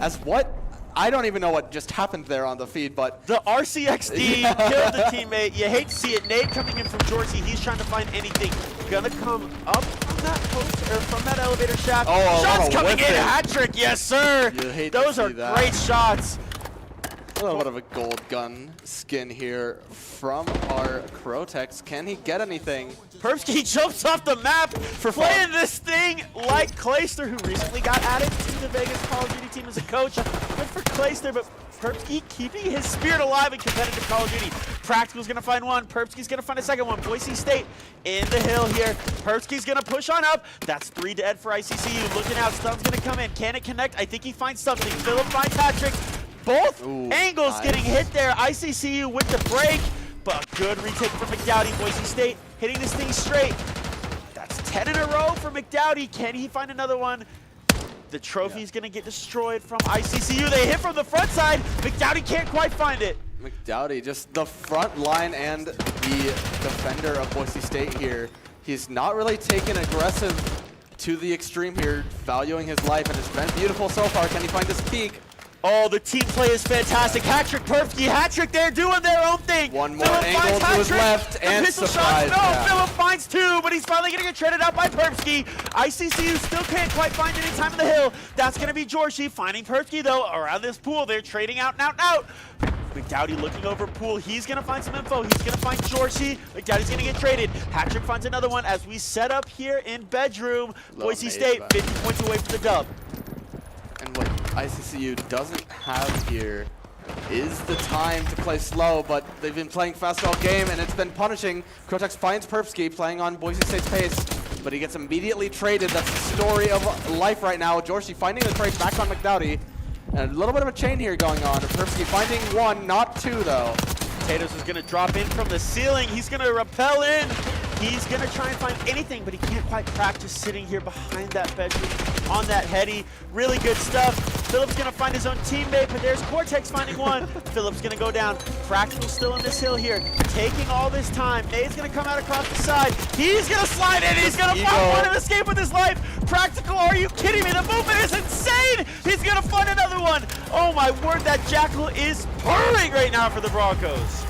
[SPEAKER 3] As what? I don't even know what just happened there on the feed, but...
[SPEAKER 1] The RCXD killed the teammate. You hate to see it. Nate coming in from Georgie. He's trying to find anything. Gonna come up from that post, or from that elevator shaft.
[SPEAKER 3] Oh,
[SPEAKER 1] shots coming in. Hat trick. Yes, sir. Those are great shots.
[SPEAKER 3] A little bit of a gold gun skin here from our Crotex. Can he get anything?
[SPEAKER 1] Perpsky jumps off the map for playing this thing like Clayster, who recently got added to the Vegas Call of Duty team as a coach. Good for Clayster, but Perpsky keeping his spirit alive in competitive Call of Duty. Practical's gonna find one. Perpsky's gonna find a second one. Boise State in the hill here. Perpsky's gonna push on up. That's 3 dead for ICCU. Looking out, Stun's gonna come in. Can it connect? I think he finds something. Philip finds hat trick. Both angles getting hit there. ICCU with the break, but good retake from McDowdy. Boise State hitting this thing straight. That's 10 in a row for McDowdy. Can he find another one? The trophy's gonna get destroyed from ICCU. They hit from the front side. McDowdy can't quite find it.
[SPEAKER 3] McDowdy, just the front line and the defender of Boise State here. He's not really taken aggressive to the extreme here, valuing his life, and it's been beautiful so far. Can he find this peak?
[SPEAKER 1] Oh, the team play is fantastic. Hat-trick, Perfsky, hat-trick there, doing their own thing.
[SPEAKER 3] One more angle to his left, and surprise.
[SPEAKER 1] No, Philip finds 2, but he's finally going to get traded out by Perfsky. ICCU still can't quite find any time in the hill. That's going to be Jorshi finding Perfsky, though, around this pool. They're trading out and out and out. McDowdy looking over Pool. He's going to find some info. He's going to find Jorshi. McDowdy's going to get traded. Hat-trick finds another one as we set up here in bedroom. Boise State 50 points away from the dub.
[SPEAKER 3] And what ICCU doesn't have here is the time to play slow, but they've been playing fast all game, and it's been punishing. Crotex finds Perpsky playing on Boise State's pace, but he gets immediately traded. That's the story of life right now. Jorshi finding the trade back on McDowdy. And a little bit of a chain here going on. Perpsky finding 1, not 2, though.
[SPEAKER 1] Potatoes is going to drop in from the ceiling. He's going to rappel in. He's going to try and find anything, but he can't quite practice sitting here behind that bedroom on that heady. Really good stuff. Philip's going to find his own teammate, but there's Cortex finding one. Philip's going to go down. Practical still in this hill here, taking all this time. Nade's going to come out across the side. He's going to slide in. He's going to find one and escape with his life. Practical, are you kidding me? The movement is insane. He's going to find another one. Oh my word, that Jackal is purring right now for the Broncos.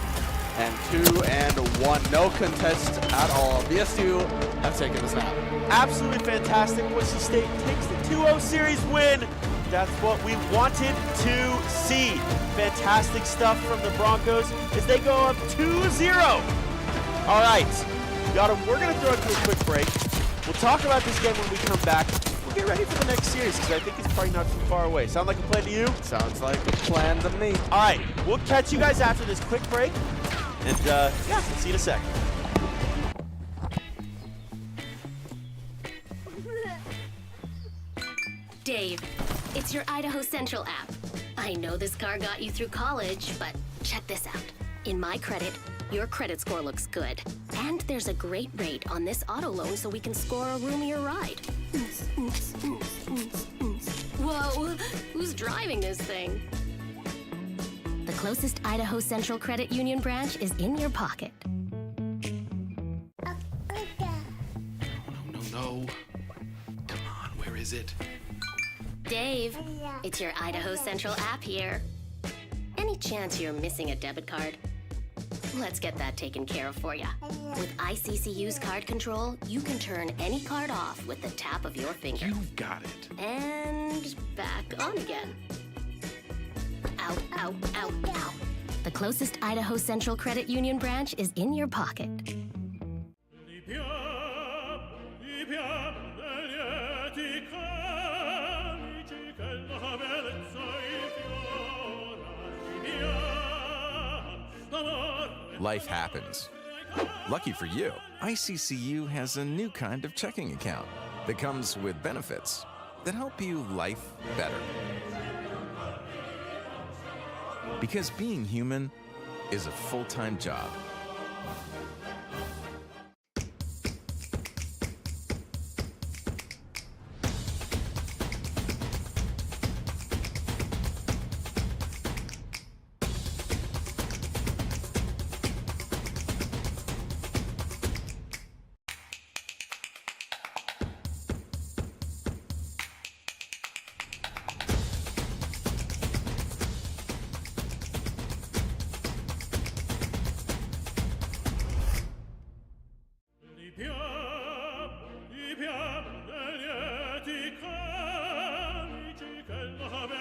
[SPEAKER 3] And 2 and 1, no contest at all. VSU have taken the snap.
[SPEAKER 1] Absolutely fantastic. Boise State takes the 2-0 series win. That's what we wanted to see. Fantastic stuff from the Broncos as they go up 2-0. All right, we're going to throw it to a quick break. We'll talk about this game when we come back. We'll get ready for the next series because I think it's probably not too far away. Sound like a plan to you?
[SPEAKER 3] Sounds like a plan to me.
[SPEAKER 1] All right, we'll catch you guys after this quick break. And yeah, we'll see you in a sec.
[SPEAKER 4] Dave, it's your Idaho Central app. I know this car got you through college, but check this out. In my credit, your credit score looks good. And there's a great rate on this auto loan so we can score a roomier ride. Whoa, who's driving this thing? The closest Idaho Central Credit Union branch is in your pocket.
[SPEAKER 5] No. Come on, where is it?
[SPEAKER 4] Dave, it's your Idaho Central app here. Any chance you're missing a debit card? Let's get that taken care of for you. With ICCU's card control, you can turn any card off with the tap of your finger.
[SPEAKER 5] You've got it.
[SPEAKER 4] And back on again. Out, out, out, out. The closest Idaho Central Credit Union branch is in your pocket.
[SPEAKER 6] Life happens. Lucky for you, ICCU has a new kind of checking account that comes with benefits that help you life better. Because being human is a full-time job.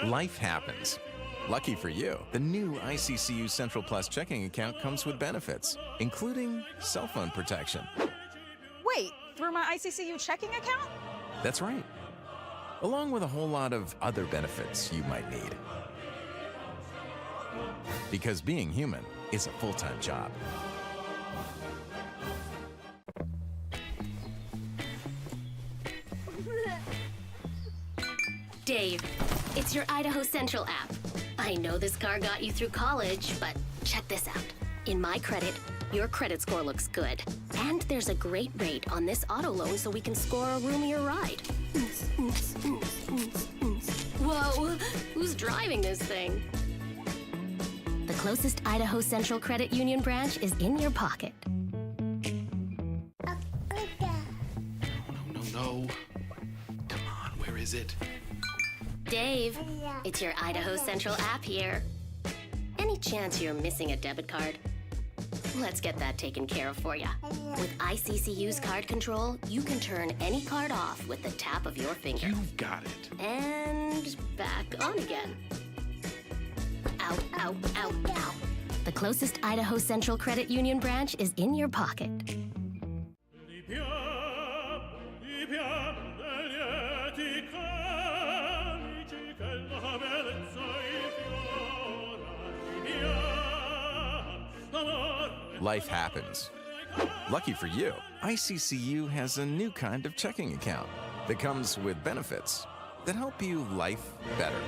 [SPEAKER 6] Life happens. Lucky for you, the new ICCU Central Plus checking account comes with benefits, including cell phone protection.
[SPEAKER 7] Wait, through my ICCU checking account?
[SPEAKER 6] That's right. Along with a whole lot of other benefits you might need. Because being human is a full-time job.
[SPEAKER 4] Dave, it's your Idaho Central app. I know this car got you through college, but check this out. In my credit, your credit score looks good. And there's a great rate on this auto loan so we can score a roomier ride. Whoa, who's driving this thing? The closest Idaho Central Credit Union branch is in your pocket.
[SPEAKER 5] No. Come on, where is it?
[SPEAKER 4] Dave, it's your Idaho Central app here. Any chance you're missing a debit card? Let's get that taken care of for you. With ICCU's card control, you can turn any card off with the tap of your finger.
[SPEAKER 5] You've got it.
[SPEAKER 4] And back on again. Out, out, out, out. The closest Idaho Central Credit Union branch is in your pocket.
[SPEAKER 6] Life happens. Lucky for you, ICCU has a new kind of checking account that comes with benefits that help you life better.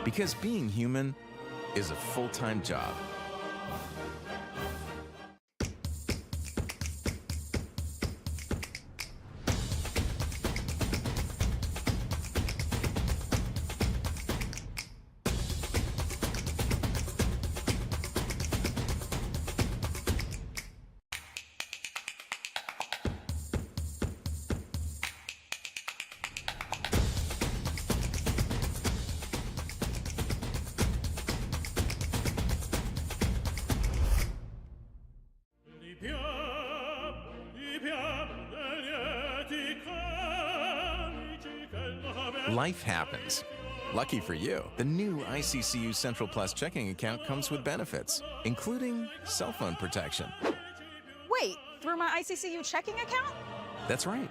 [SPEAKER 6] Because being human is a full-time job. Life happens. Lucky for you, the new ICCU Central Plus checking account comes with benefits, including cell phone protection.
[SPEAKER 7] Wait, through my ICCU checking account?
[SPEAKER 6] That's right.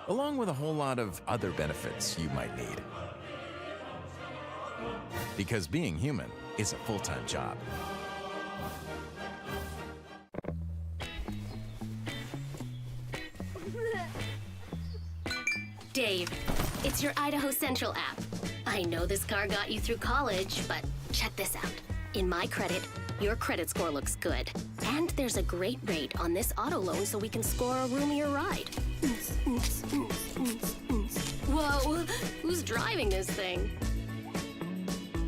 [SPEAKER 6] Along with a whole lot of other benefits you might need. Because being human is a full-time job.
[SPEAKER 4] Dave, it's your Idaho Central app. I know this car got you through college, but check this out. In my credit, your credit score looks good. And there's a great rate on this auto loan so we can score a roomier ride. Whoa, driving this thing.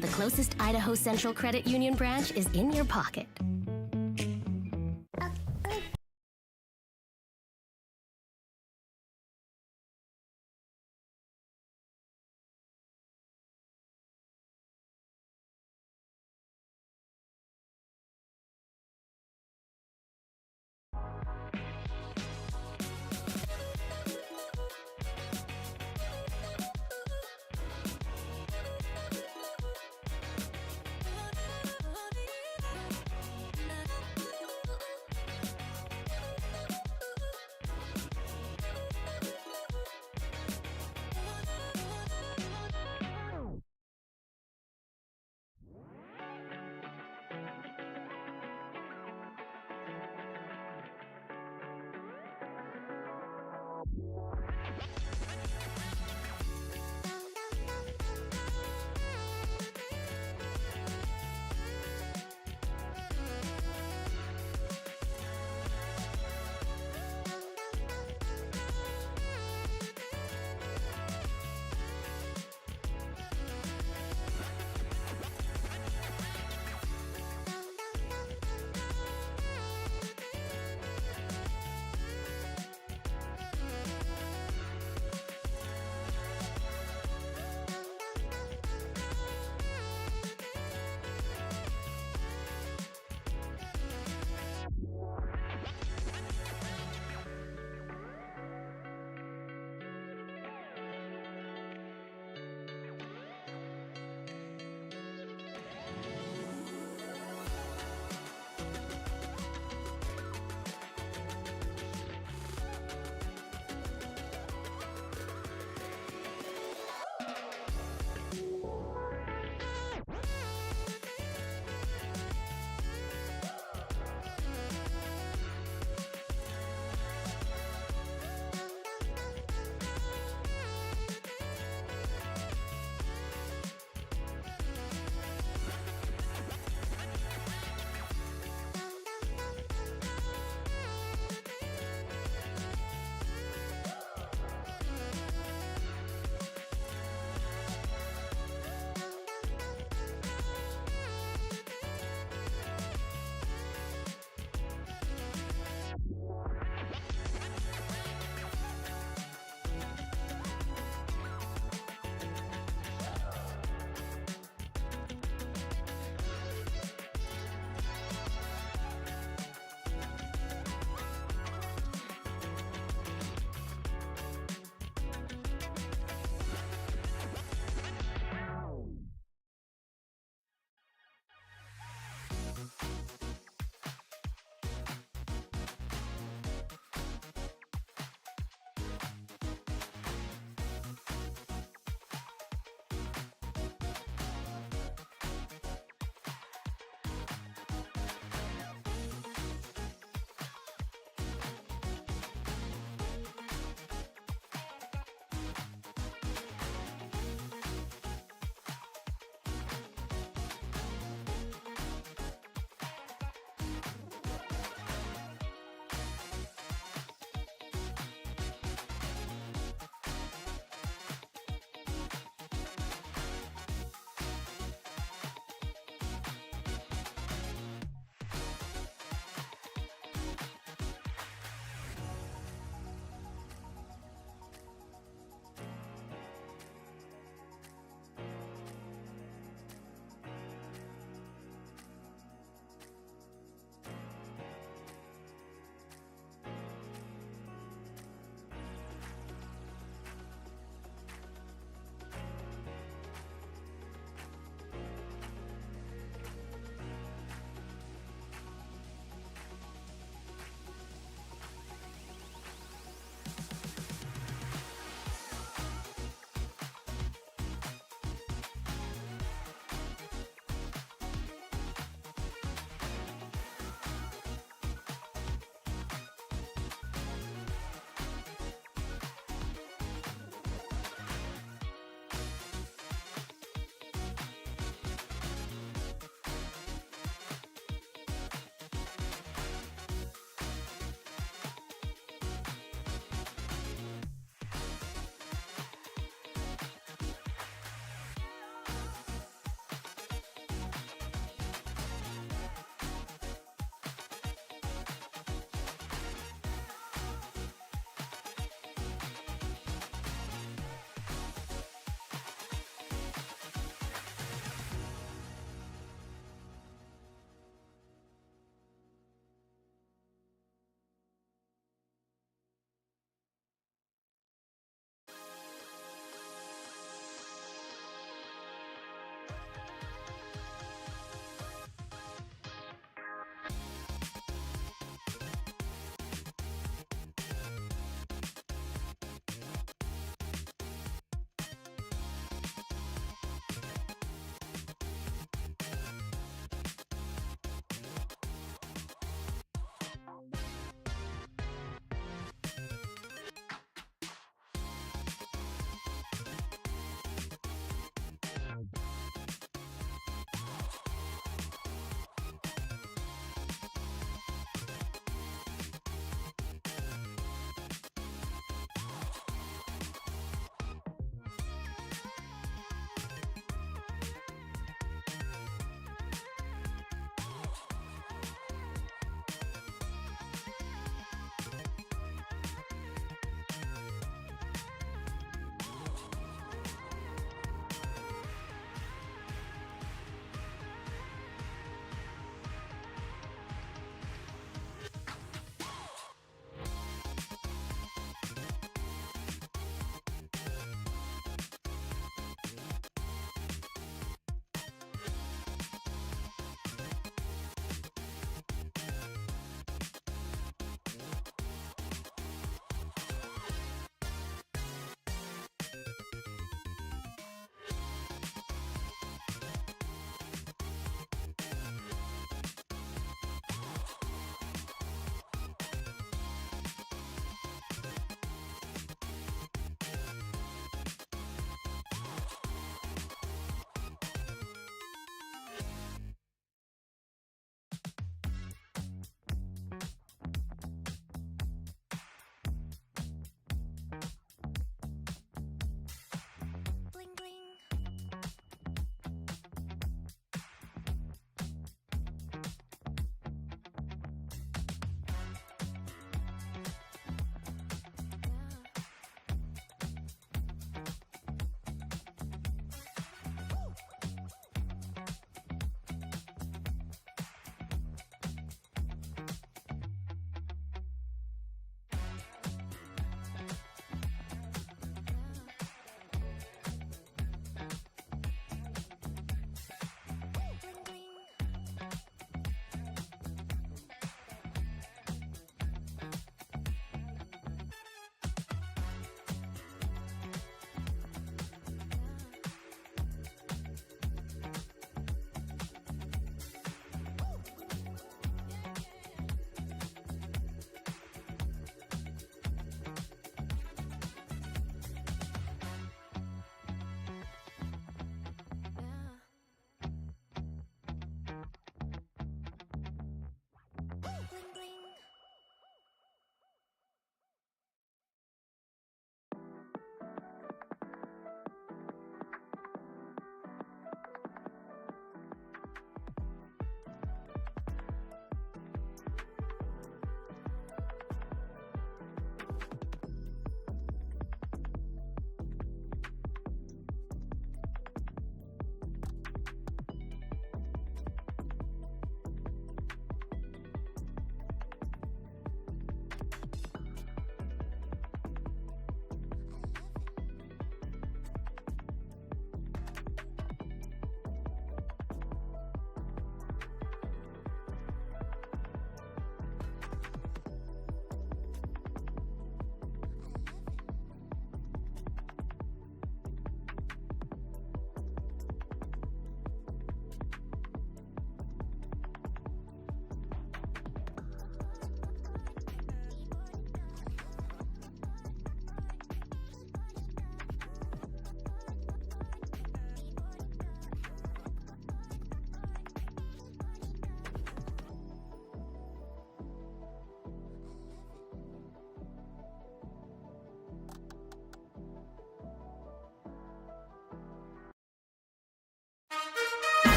[SPEAKER 4] The closest Idaho Central Credit Union branch is in your pocket.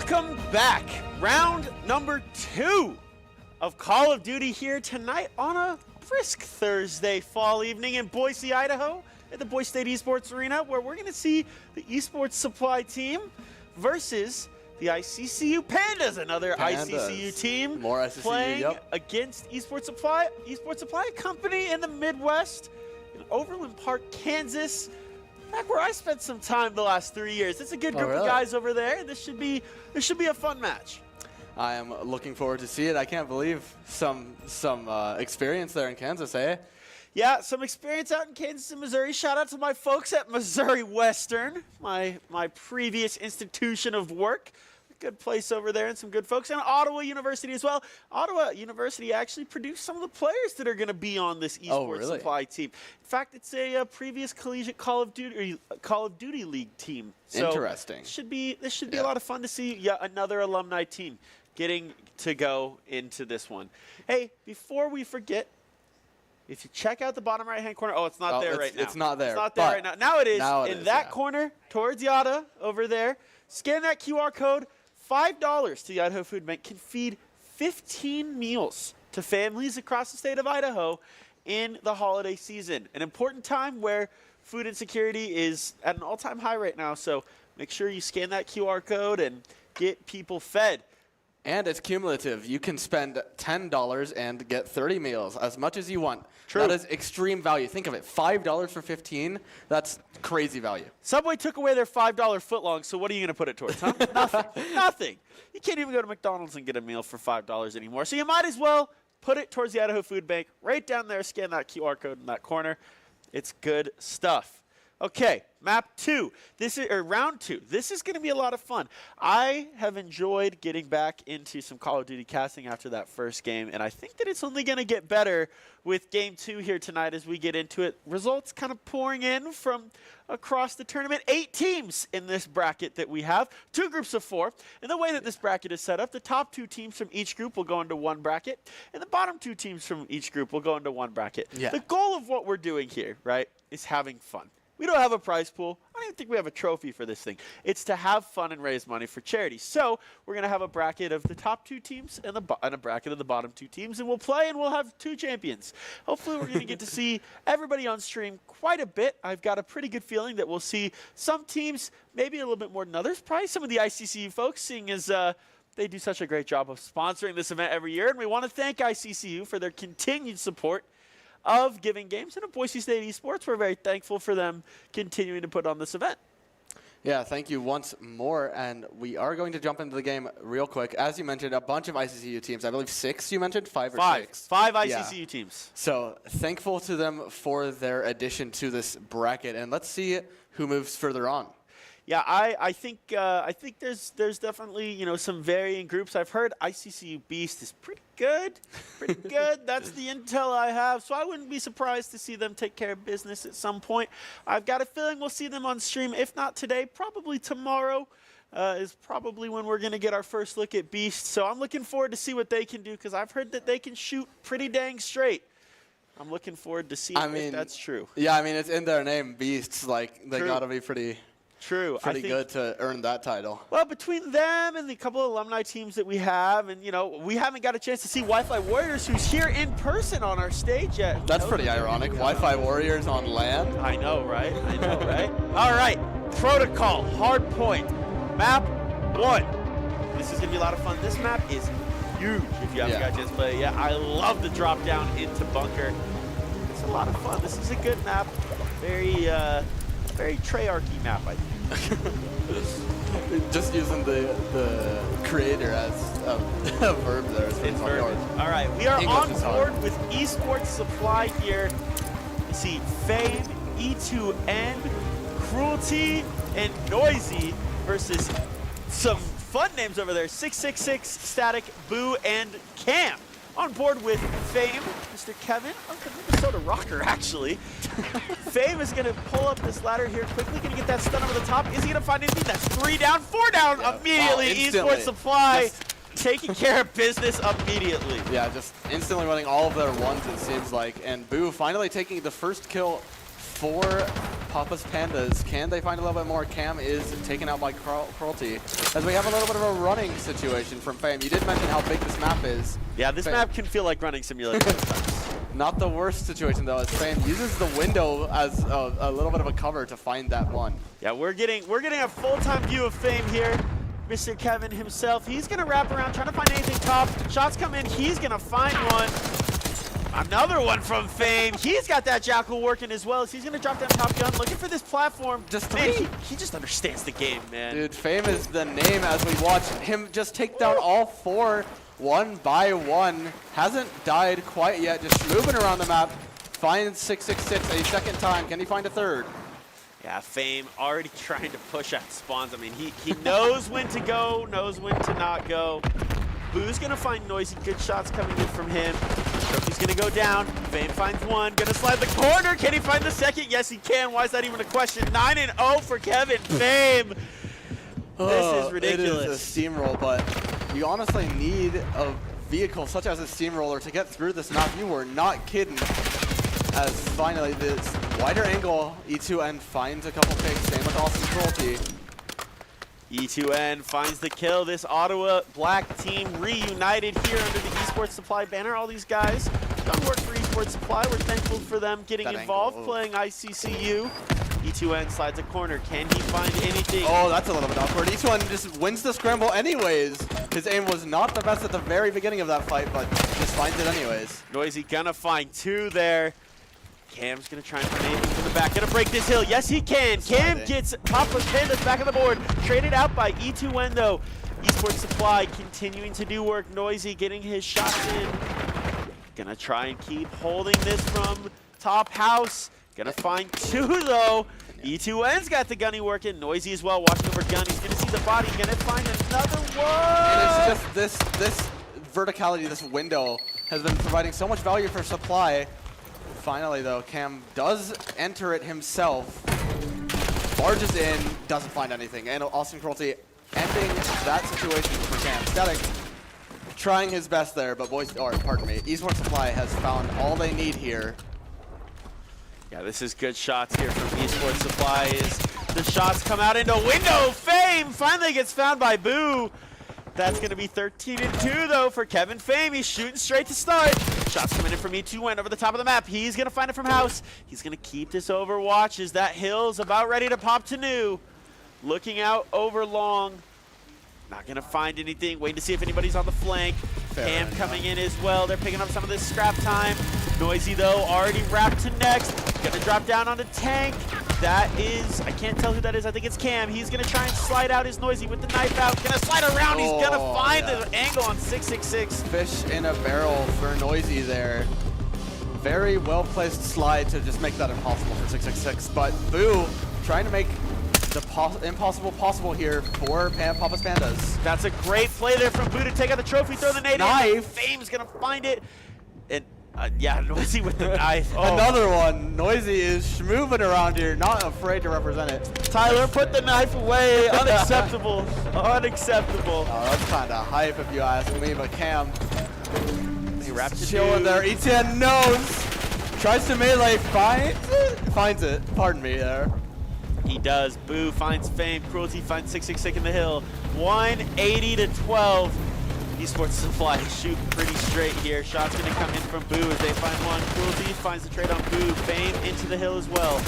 [SPEAKER 1] Welcome back. Round number 2 of Call of Duty here tonight on a brisk Thursday fall evening in Boise, Idaho at the Boise State Esports Arena, where we're going to see the Esports Supply team versus the ICCU Pandas, another ICCU team.
[SPEAKER 3] More ICCU,
[SPEAKER 1] playing against Esports Supply. Esports Supply, a company in the Midwest, in Overland Park, Kansas. Back where I spent some time the last 3 years. It's a good group of guys over there. This should be a fun match.
[SPEAKER 3] I am looking forward to see it. I can't believe some experience there in Kansas, eh?
[SPEAKER 1] Yeah, some experience out in Kansas and Missouri. Shout out to my folks at Missouri Western, my previous institution of work. Good place over there and some good folks. And Ottawa University as well. Ottawa University actually produced some of the players that are going to be on this Esports Supply team. In fact, it's a previous collegiate Call of Duty League team. So
[SPEAKER 3] interesting.
[SPEAKER 1] This should be a lot of fun to see yet another alumni team getting to go into this one. Hey, before we forget, if you check out the bottom right-hand corner, it's not there right now.
[SPEAKER 3] It's not there.
[SPEAKER 1] It's not there right now. Now it is in that corner towards Yada over there. Scan that QR code. $5 to the Idaho Food Bank can feed 15 meals to families across the state of Idaho in the holiday season. An important time where food insecurity is at an all-time high right now. So make sure you scan that QR code and get people fed.
[SPEAKER 3] And it's cumulative. You can spend $10 and get 30 meals, as much as you want.
[SPEAKER 1] True.
[SPEAKER 3] That is extreme value. Think of it, $5 for 15. That's crazy value.
[SPEAKER 1] Subway took away their $5 footlong, so what are you going to put it towards, huh? Nothing. Nothing. You can't even go to McDonald's and get a meal for $5 anymore. So you might as well put it towards the Idaho Food Bank. Right down there, scan that QR code in that corner. It's good stuff. Okay, map 2. Round 2. This is going to be a lot of fun. I have enjoyed getting back into some Call of Duty casting after that first game, and I think that it's only going to get better with game 2 here tonight as we get into it. Results kind of pouring in from across the tournament. 8 teams in this bracket that we have, 2 groups of 4. And the way that this bracket is set up, the top 2 teams from each group will go into one bracket, and the bottom 2 teams from each group will go into one bracket.
[SPEAKER 3] Yeah.
[SPEAKER 1] The goal of what we're doing here, right, is having fun. We don't have a prize pool. I don't even think we have a trophy for this thing. It's to have fun and raise money for charity. So we're going to have a bracket of the top 2 teams and a bracket of the bottom 2 teams, and we'll play and we'll have 2 champions. Hopefully we're going to get to see everybody on stream quite a bit. I've got a pretty good feeling that we'll see some teams maybe a little bit more than others. Probably some of the ICCU folks, seeing as they do such a great job of sponsoring this event every year. And we want to thank ICCU for their continued support of giving games, and at Boise State Esports, we're very thankful for them continuing to put on this event.
[SPEAKER 3] Yeah, thank you once more, and we are going to jump into the game real quick. As you mentioned, a bunch of ICCU teams. I believe 6 you mentioned? 5 or 6?
[SPEAKER 1] 5 ICCU teams.
[SPEAKER 3] So thankful to them for their addition to this bracket, and let's see who moves further on.
[SPEAKER 1] Yeah, I think there's definitely some varying groups. I've heard ICCU Beast is pretty good. That's the intel I have. So I wouldn't be surprised to see them take care of business at some point. I've got a feeling we'll see them on stream. If not today, probably tomorrow is probably when we're going to get our first look at Beast. So I'm looking forward to see what they can do, because I've heard that they can shoot pretty dang straight. I'm looking forward to see if that's true.
[SPEAKER 3] Yeah, I mean, it's in their name, Beasts. Like, they got to be pretty good to earn that title.
[SPEAKER 1] Well, between them and the couple of alumni teams that we have, and, we haven't got a chance to see Wi-Fi Warriors, who's here in person on our stage yet.
[SPEAKER 3] That's pretty ironic. Wi-Fi Warriors on land.
[SPEAKER 1] I know, right? All right. Protocol, hard point. Map 1. This is going to be a lot of fun. This map is huge if you haven't got a chance to play it yet. I love the drop down into bunker. It's a lot of fun. This is a good map. Very Treyarchy map, I think.
[SPEAKER 3] Just using the creator as a verb there.
[SPEAKER 1] All right, we are on board with Esports Supply here. You see Fame, E2N, Cruelty, and Noisy versus some fun names over there. 666, Static, Boo, and Cam. On board with Fame, Mr. Kevin, the Minnesota Rocker, actually. Fame is going to pull up this ladder here quickly. Going to get that stun over the top. Is he going to find anything? That's 3 down, 4 down immediately. Esports Supply taking care of business immediately.
[SPEAKER 3] Yeah, just instantly winning all of their ones, it seems like. And Boo finally taking the first kill for Papa's Pandas. Can they find a little bit more? Cam is taken out by Cruelty. As we have a little bit of a running situation from Fame. You did mention how big this map is.
[SPEAKER 1] Yeah, this map can feel like running simulator sometimes.
[SPEAKER 3] Not the worst situation though, as Fame uses the window as a little bit of a cover to find that one.
[SPEAKER 1] Yeah, we're getting a full-time view of Fame here. Mr. Kevin himself, he's gonna wrap around, trying to find anything top. Shots come in, he's gonna find one. Another one from Fame. He's got that Jackal working as well. So he's gonna drop down top gun, looking for this platform. Man, he just understands the game, man.
[SPEAKER 3] Dude, Fame is the name as we watch him just take down all 4 one by one. Hasn't died quite yet, just moving around the map. Finds 666 a second time. Can he find a third?
[SPEAKER 1] Yeah, Fame already trying to push out spawns. I mean, he knows when to go, knows when to not go. Boo's gonna find Noisy, good shots coming in from him. Trophy's gonna go down. Fame finds one, gonna slide the corner. Can he find the second? Yes, he can. Why is that even a question? 9-0 for Kevin. Fame. This is ridiculous.
[SPEAKER 3] It is a steamroll, but you honestly need a vehicle such as a steamroller to get through this map. You were not kidding. As finally this wider angle, E2N finds a couple picks. Same with Awesome Cruelty.
[SPEAKER 1] E2N finds the kill. This Ottawa Black team reunited here under the Esports Supply banner. All these guys done work for Esports Supply. We're thankful for them getting involved, playing ICCU. E2N slides a corner. Can he find anything?
[SPEAKER 3] Oh, that's a little bit awkward. E2N just wins the scramble anyways. His aim was not the best at the very beginning of that fight, but just finds it anyways.
[SPEAKER 1] Noisy gonna find 2 there. Cam's gonna try and find anything from the back. Gonna break this hill. Yes, he can. Cam gets Papa's Pandas back on the board. Traded out by E2N though. Esports Supply continuing to do work. Noisy getting his shots in. Gonna try and keep holding this from top house. Gonna find 2 though. E2N's got the gunny working. Noisy as well, watching over gun. He's gonna see the body. Gonna find another one.
[SPEAKER 3] And it's just this verticality, this window has been providing so much value for Supply. Finally though, Cam does enter it himself. Barges in, doesn't find anything. And Austin Cruelty ending that situation for Cam. Static trying his best there, but Esports Supply has found all they need here.
[SPEAKER 1] Yeah, this is good shots here from Esports Supply. The shots come out into window. Fame finally gets found by Boo. That's going to be 13-2 though for Kevin Fame. He's shooting straight to start. Shots coming in from E2N over the top of the map. He's going to find it from house. He's going to keep this overwatch as that hill's about ready to pop to new. Looking out over long. Not going to find anything. Waiting to see if anybody's on the flank. Cam coming in as well. They're picking up some of this scrap time. Noisy though, already wrapped to next. Gonna drop down on the tank. That is, I can't tell who that is. I think it's Cam. He's gonna try and slide out his Noisy with the knife out. Gonna slide around. He's gonna find the angle on 666.
[SPEAKER 3] Fish in a barrel for Noisy there. Very well placed slide to just make that impossible for 666. But Boo trying to make the impossible possible here for Papa's Pandas.
[SPEAKER 1] That's a great play there from Boo to take out the trophy, throw the nade in. Fame's gonna find it. And yeah, Noisy with the knife. Oh.
[SPEAKER 3] Another one. Noisy is schmoving around here, not afraid to represent it.
[SPEAKER 1] Tyler, put the knife away. Unacceptable. Unacceptable.
[SPEAKER 3] Oh, that's kind of hype if you ask me, but Cam,
[SPEAKER 1] he wrapped it
[SPEAKER 3] chilling there. E10 knows. Tries to melee, finds it. Pardon me there.
[SPEAKER 1] He does. Boo finds Fame. Cruelty finds 666 in the hill. 180-12. Esports Supply shooting pretty straight here. Shots going to come in from Boo as they find one. Cruelty finds the trade on Boo. Fame into the hill as well.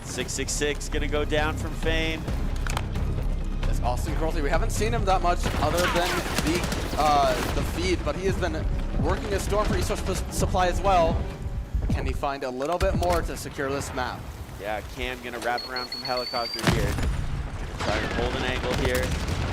[SPEAKER 1] 666 going to go down from Fame.
[SPEAKER 3] That's Austin Cruelty. We haven't seen him that much other than the feed, but he has been working a storm for Esports Supply as well. Can he find a little bit more to secure this map?
[SPEAKER 1] Yeah, Cam gonna wrap around from helicopter here. Gonna try to hold an angle here.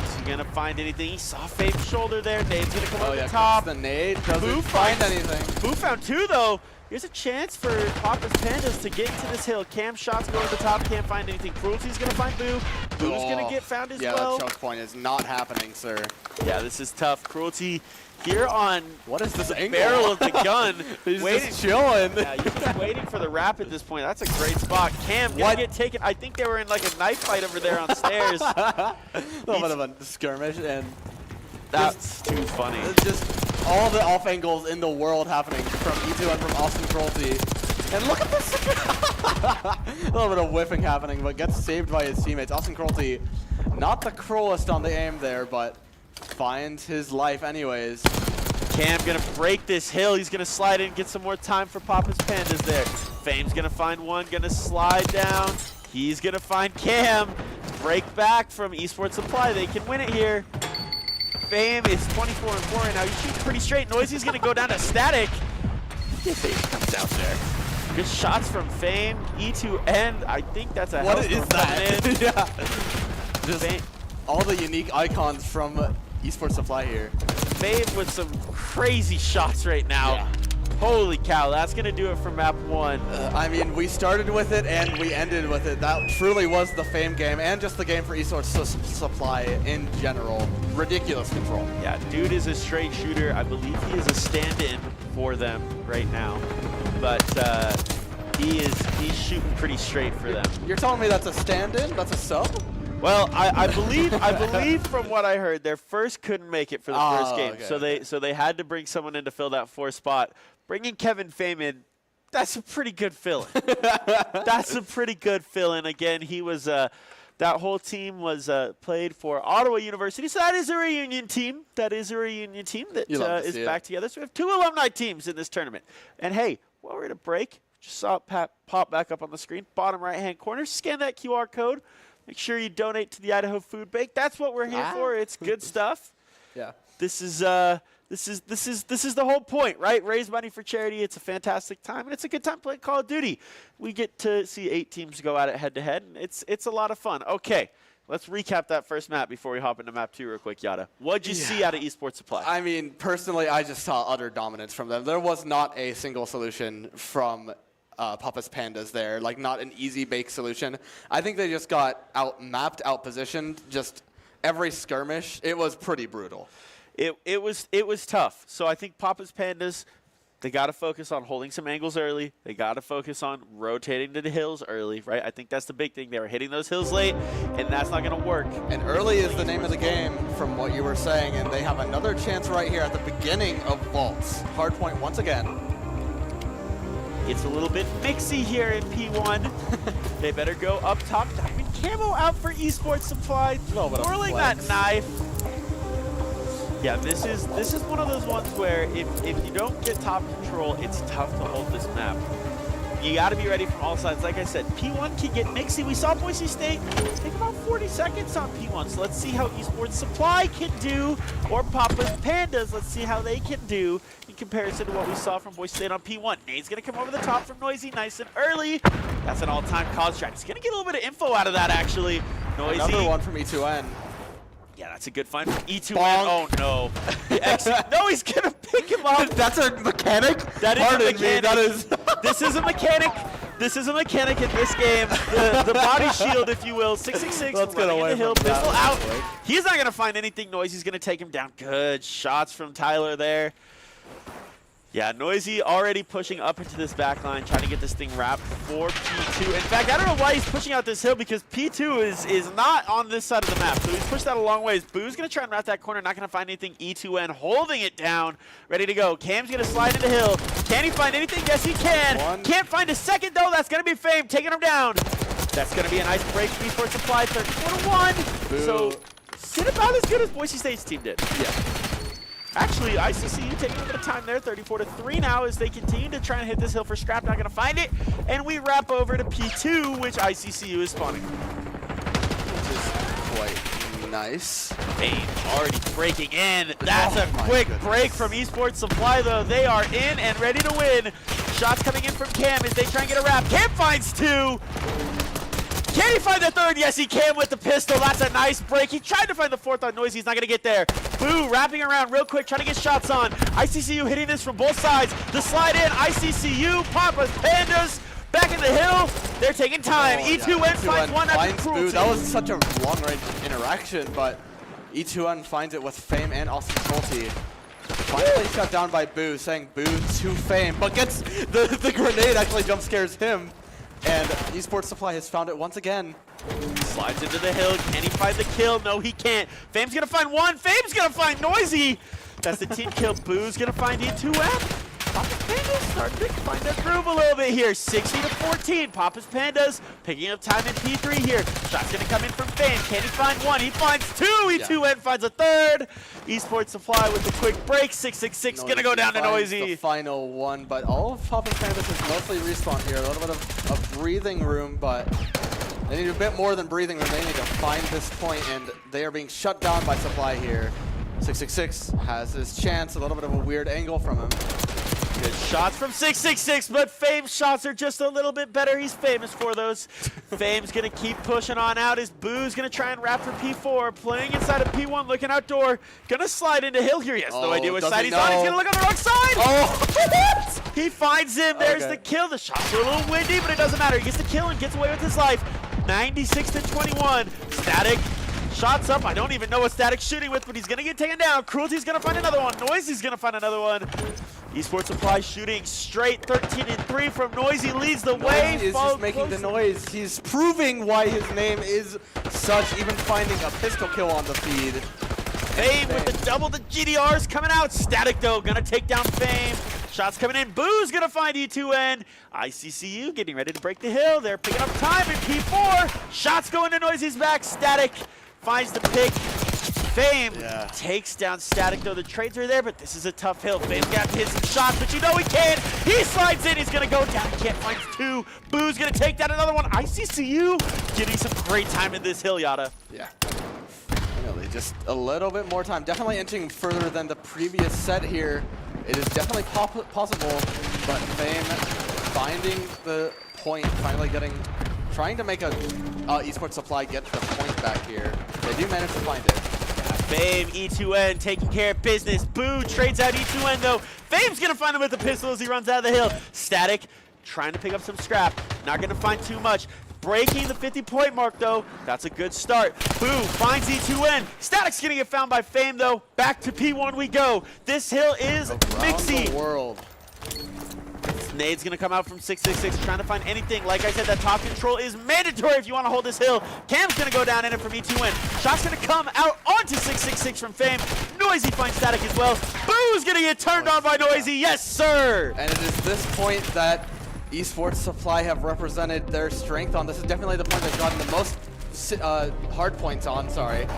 [SPEAKER 1] Is he gonna find anything? He saw Fame's shoulder there. Nade's gonna come over the top.
[SPEAKER 3] The nade doesn't
[SPEAKER 1] Boo
[SPEAKER 3] find anything.
[SPEAKER 1] Boo found 2 though. Here's a chance for Papa's Pandas to get into this hill. Cam shots go to the top, can't find anything. Cruelty's gonna find Boo. Boo's gonna get found as well.
[SPEAKER 3] Yeah, that choke point is not happening, sir.
[SPEAKER 1] Yeah, this is tough. Cruelty here on
[SPEAKER 3] what is this angle?
[SPEAKER 1] Barrel of the gun.
[SPEAKER 3] He's just chilling.
[SPEAKER 1] Yeah, you're just waiting for the wrap at this point. That's a great spot. Cam gonna get taken. I think they were in like a knife fight over there on stairs.
[SPEAKER 3] A little bit of a skirmish, and
[SPEAKER 1] that's too funny.
[SPEAKER 3] Just all the off angles in the world happening from E2 and from Austin Cruelty. And look at this! A little bit of whiffing happening, but gets saved by his teammates. Austin Cruelty, not the cruelest on the aim there, but finds his life anyways.
[SPEAKER 1] Cam gonna break this hill. He's gonna slide in, get some more time for Papa's Pandas there. Fame's gonna find one, gonna slide down. He's gonna find Cam. Break back from Esports Supply. They can win it here. Fame is 24-4 right now. He's shooting pretty straight. Noisy's gonna go down to static. Fame comes out there. Good shots from Fame. E2N. I think that's a
[SPEAKER 3] What is that? Yeah. Just
[SPEAKER 1] Fame.
[SPEAKER 3] all the unique icons from Esports Supply here.
[SPEAKER 1] Fame with some crazy shots right now.
[SPEAKER 3] Yeah.
[SPEAKER 1] Holy cow, that's going to do it for map 1.
[SPEAKER 3] I mean, we started with it and we ended with it. That truly was the Fame game and just the game for Esports Supply in general. Ridiculous control.
[SPEAKER 1] Yeah, dude is a straight shooter. I believe he is a stand-in for them right now. But he's shooting pretty straight for them.
[SPEAKER 3] You're telling me that's a stand-in? That's a sub?
[SPEAKER 1] Well, I believe from what I heard, their first couldn't make it for the first game,
[SPEAKER 3] okay,
[SPEAKER 1] so they had to bring someone in to fill that 4th spot. Bringing Kevin Fame in, that's a pretty good fill-in. That's a pretty good fill-in. Again, he was that whole team was played for Ottawa University, so that is a reunion team. That is a reunion team that is back together. So we have 2 alumni teams in this tournament. And hey, while we're at a break, just saw it pop back up on the screen, bottom right-hand corner. Scan that QR code. Make sure you donate to the Idaho Food Bank. That's what we're here for. It's good stuff.
[SPEAKER 3] Yeah.
[SPEAKER 1] This is the whole point, right? Raise money for charity. It's a fantastic time, and it's a good time playing Call of Duty. We get to see 8 teams go at it head-to-head, and it's a lot of fun. Okay, let's recap that first map before we hop into map 2 real quick, Yada. What'd you see out of Esports Supply?
[SPEAKER 3] I mean, personally, I just saw utter dominance from them. There was not a single solution from Papa's Pandas there, like not an easy bake solution. I think they just got out-mapped, out-positioned, just every skirmish. It was pretty brutal.
[SPEAKER 1] It was tough. So I think Papa's Pandas, they got to focus on holding some angles early. They got to focus on rotating to the hills early, right? I think that's the big thing. They were hitting those hills late, and that's not going to work.
[SPEAKER 3] And early is the name of the game from what you were saying, and they have another chance right here at the beginning of Vaults. Hardpoint once again.
[SPEAKER 1] It's a little bit mixy here in P1. They better go up top. Diamond Camo out for Esports Supply. Twirling that knife. Yeah, this is one of those ones where if you don't get top control, it's tough to hold this map. You got to be ready from all sides. Like I said, P1 can get mixy. We saw Boise State take about 40 seconds on P1, so let's see how Esports Supply can do, or Papa's Pandas, let's see how they can do in comparison to what we saw from Boise State on P1. Nade's going to come over the top from Noisy nice and early. That's an all-time COD strat. He's going to get a little bit of info out of that, actually. Noisy.
[SPEAKER 3] Another one from E2N.
[SPEAKER 1] Yeah, that's a good find from E2N. Oh, no. No, he's going to pick him up.
[SPEAKER 3] That's a mechanic?
[SPEAKER 1] That is
[SPEAKER 3] Pardon
[SPEAKER 1] a mechanic.
[SPEAKER 3] Me, that is...
[SPEAKER 1] This is a mechanic. This is a mechanic in this game. The body shield, if you will. 666.
[SPEAKER 3] Let's get away
[SPEAKER 1] the hill.
[SPEAKER 3] from that.
[SPEAKER 1] Pistol out. He's not going to find anything. Noisy's going to take him down. Good shots from Tyler there. Yeah, Noisy already pushing up into this back line, trying to get this thing wrapped for P2. In fact, I don't know why he's pushing out this hill, because P2 is not on this side of the map, so he's pushed that a long ways. Boo's going to try and wrap that corner, not going to find anything. E2N holding it down, ready to go. Cam's going to slide into hill. Can he find anything? Yes, he can. Can't find a second, though. That's going to be Fame, taking him down. That's going to be a nice break for Esports Supply, 34-1.
[SPEAKER 3] Boo.
[SPEAKER 1] So, did about as good as Boise State's team did.
[SPEAKER 3] Yeah.
[SPEAKER 1] Actually, ICCU taking a bit of time there, 34-3 now as they continue to try and hit this hill for scrap. Not going to find it. And we wrap over to P2, which ICCU is spawning.
[SPEAKER 3] Which is quite nice.
[SPEAKER 1] Fame already breaking in. That's a quick break from Esports Supply, though. They are in and ready to win. Shots coming in from Cam as they try and get a wrap. Cam finds 2. Can he find the 3rd? Yes, he can with the pistol. That's a nice break. He tried to find the 4th on Noisy. He's not going to get there. Boo, wrapping around real quick, trying to get shots on. ICCU hitting this from both sides. The slide in, ICCU, Papa's Pandas, back in the hill. They're taking time. E2N finds one after Cruelty.
[SPEAKER 3] Boo. That was such a long-range interaction, but E2N finds it with Fame and Austin Cruelty. Finally shut down by Boo, saying Boo to Fame, but gets the grenade actually jump scares him. And Esports Supply has found it once again.
[SPEAKER 1] Slides into the hill. Can he find the kill? No, he can't. Fame's going to find one. Fame's going to find Noisy. That's the team kill. Boo's gonna find E2M. Papa's Pandas starting to find their groove a little bit here. 60 to 14. Papa's Pandas picking up time in P3 here. Shot's gonna come in from Fame. Can he find one? He finds two. E2N finds a third. Esports Supply with the quick break. 666 gonna go down to Noisy.
[SPEAKER 3] The final one, but all of Papa's Pandas is mostly respawn here. A little bit of breathing room, but they need a bit more than breathing room. They need to find this point, and they are being shut down by Supply here. 666 has his chance. A little bit of a weird angle from him.
[SPEAKER 1] Good shots from 666, but Fame's shots are just a little bit better. He's famous for those. Fame's gonna keep pushing on out. His Boo's gonna try and wrap for P4. Playing inside of P1, looking outdoor. Gonna slide into Hill here. He has no idea which side he's on. He's gonna look on the wrong side.
[SPEAKER 3] Oh!
[SPEAKER 1] He finds him. There's the kill. The shots are a little windy, but it doesn't matter. He gets the kill and gets away with his life. 96 to 21. Static. Shots up. I don't even know what Static's shooting with, but he's going to get taken down. Cruelty's going to find another one. Noisy's going to find another one. Esports Supply shooting straight. 13 and 3 from Noisy leads the way.
[SPEAKER 3] Noisy is just making the noise. He's proving why his name is such, even finding a pistol kill on the feed.
[SPEAKER 1] Fame with the double. The GDR's coming out. Static, though, going to take down Fame. Shots coming in. Boo's going to find E2N. ICCU getting ready to break the hill. They're picking up time in P4. Shots going to Noisy's back. Static finds the pick. Fame takes down Static, though the trades are there, but this is a tough hill. Fame's got to hit some shots, but you know he can. He slides in. He's going to go down. He can't find two. Boo's going to take down another one. ICCU getting some great time in this hill, Yada.
[SPEAKER 3] Yeah. Really, just a little bit more time. Definitely inching further than the previous set here. It is definitely possible, but Fame finding the point, finally trying to make a Esports Supply get the point back here. They do manage to find it.
[SPEAKER 1] Fame, E2N taking care of business. Boo trades out E2N though. Fame's gonna find him with the pistol as he runs out of the hill. Static trying to pick up some scrap. Not gonna find too much. Breaking the 50-point mark though. That's a good start. Boo finds E2N. Static's gonna get found by Fame though. Back to P1 we go. This hill is mixy.
[SPEAKER 3] Around the world.
[SPEAKER 1] Nade's gonna come out from 666, trying to find anything. Like I said, that top control is mandatory if you want to hold this hill. Cam's gonna go down in it from E2N. Shot's gonna come out onto 666 from Fame. Noisy finds Static as well. Boo's gonna get turned on by Noisy. Yes, sir.
[SPEAKER 3] And it is this point that Esports Supply have represented their strength on. This is definitely the point they've gotten the most hard points on. Sorry.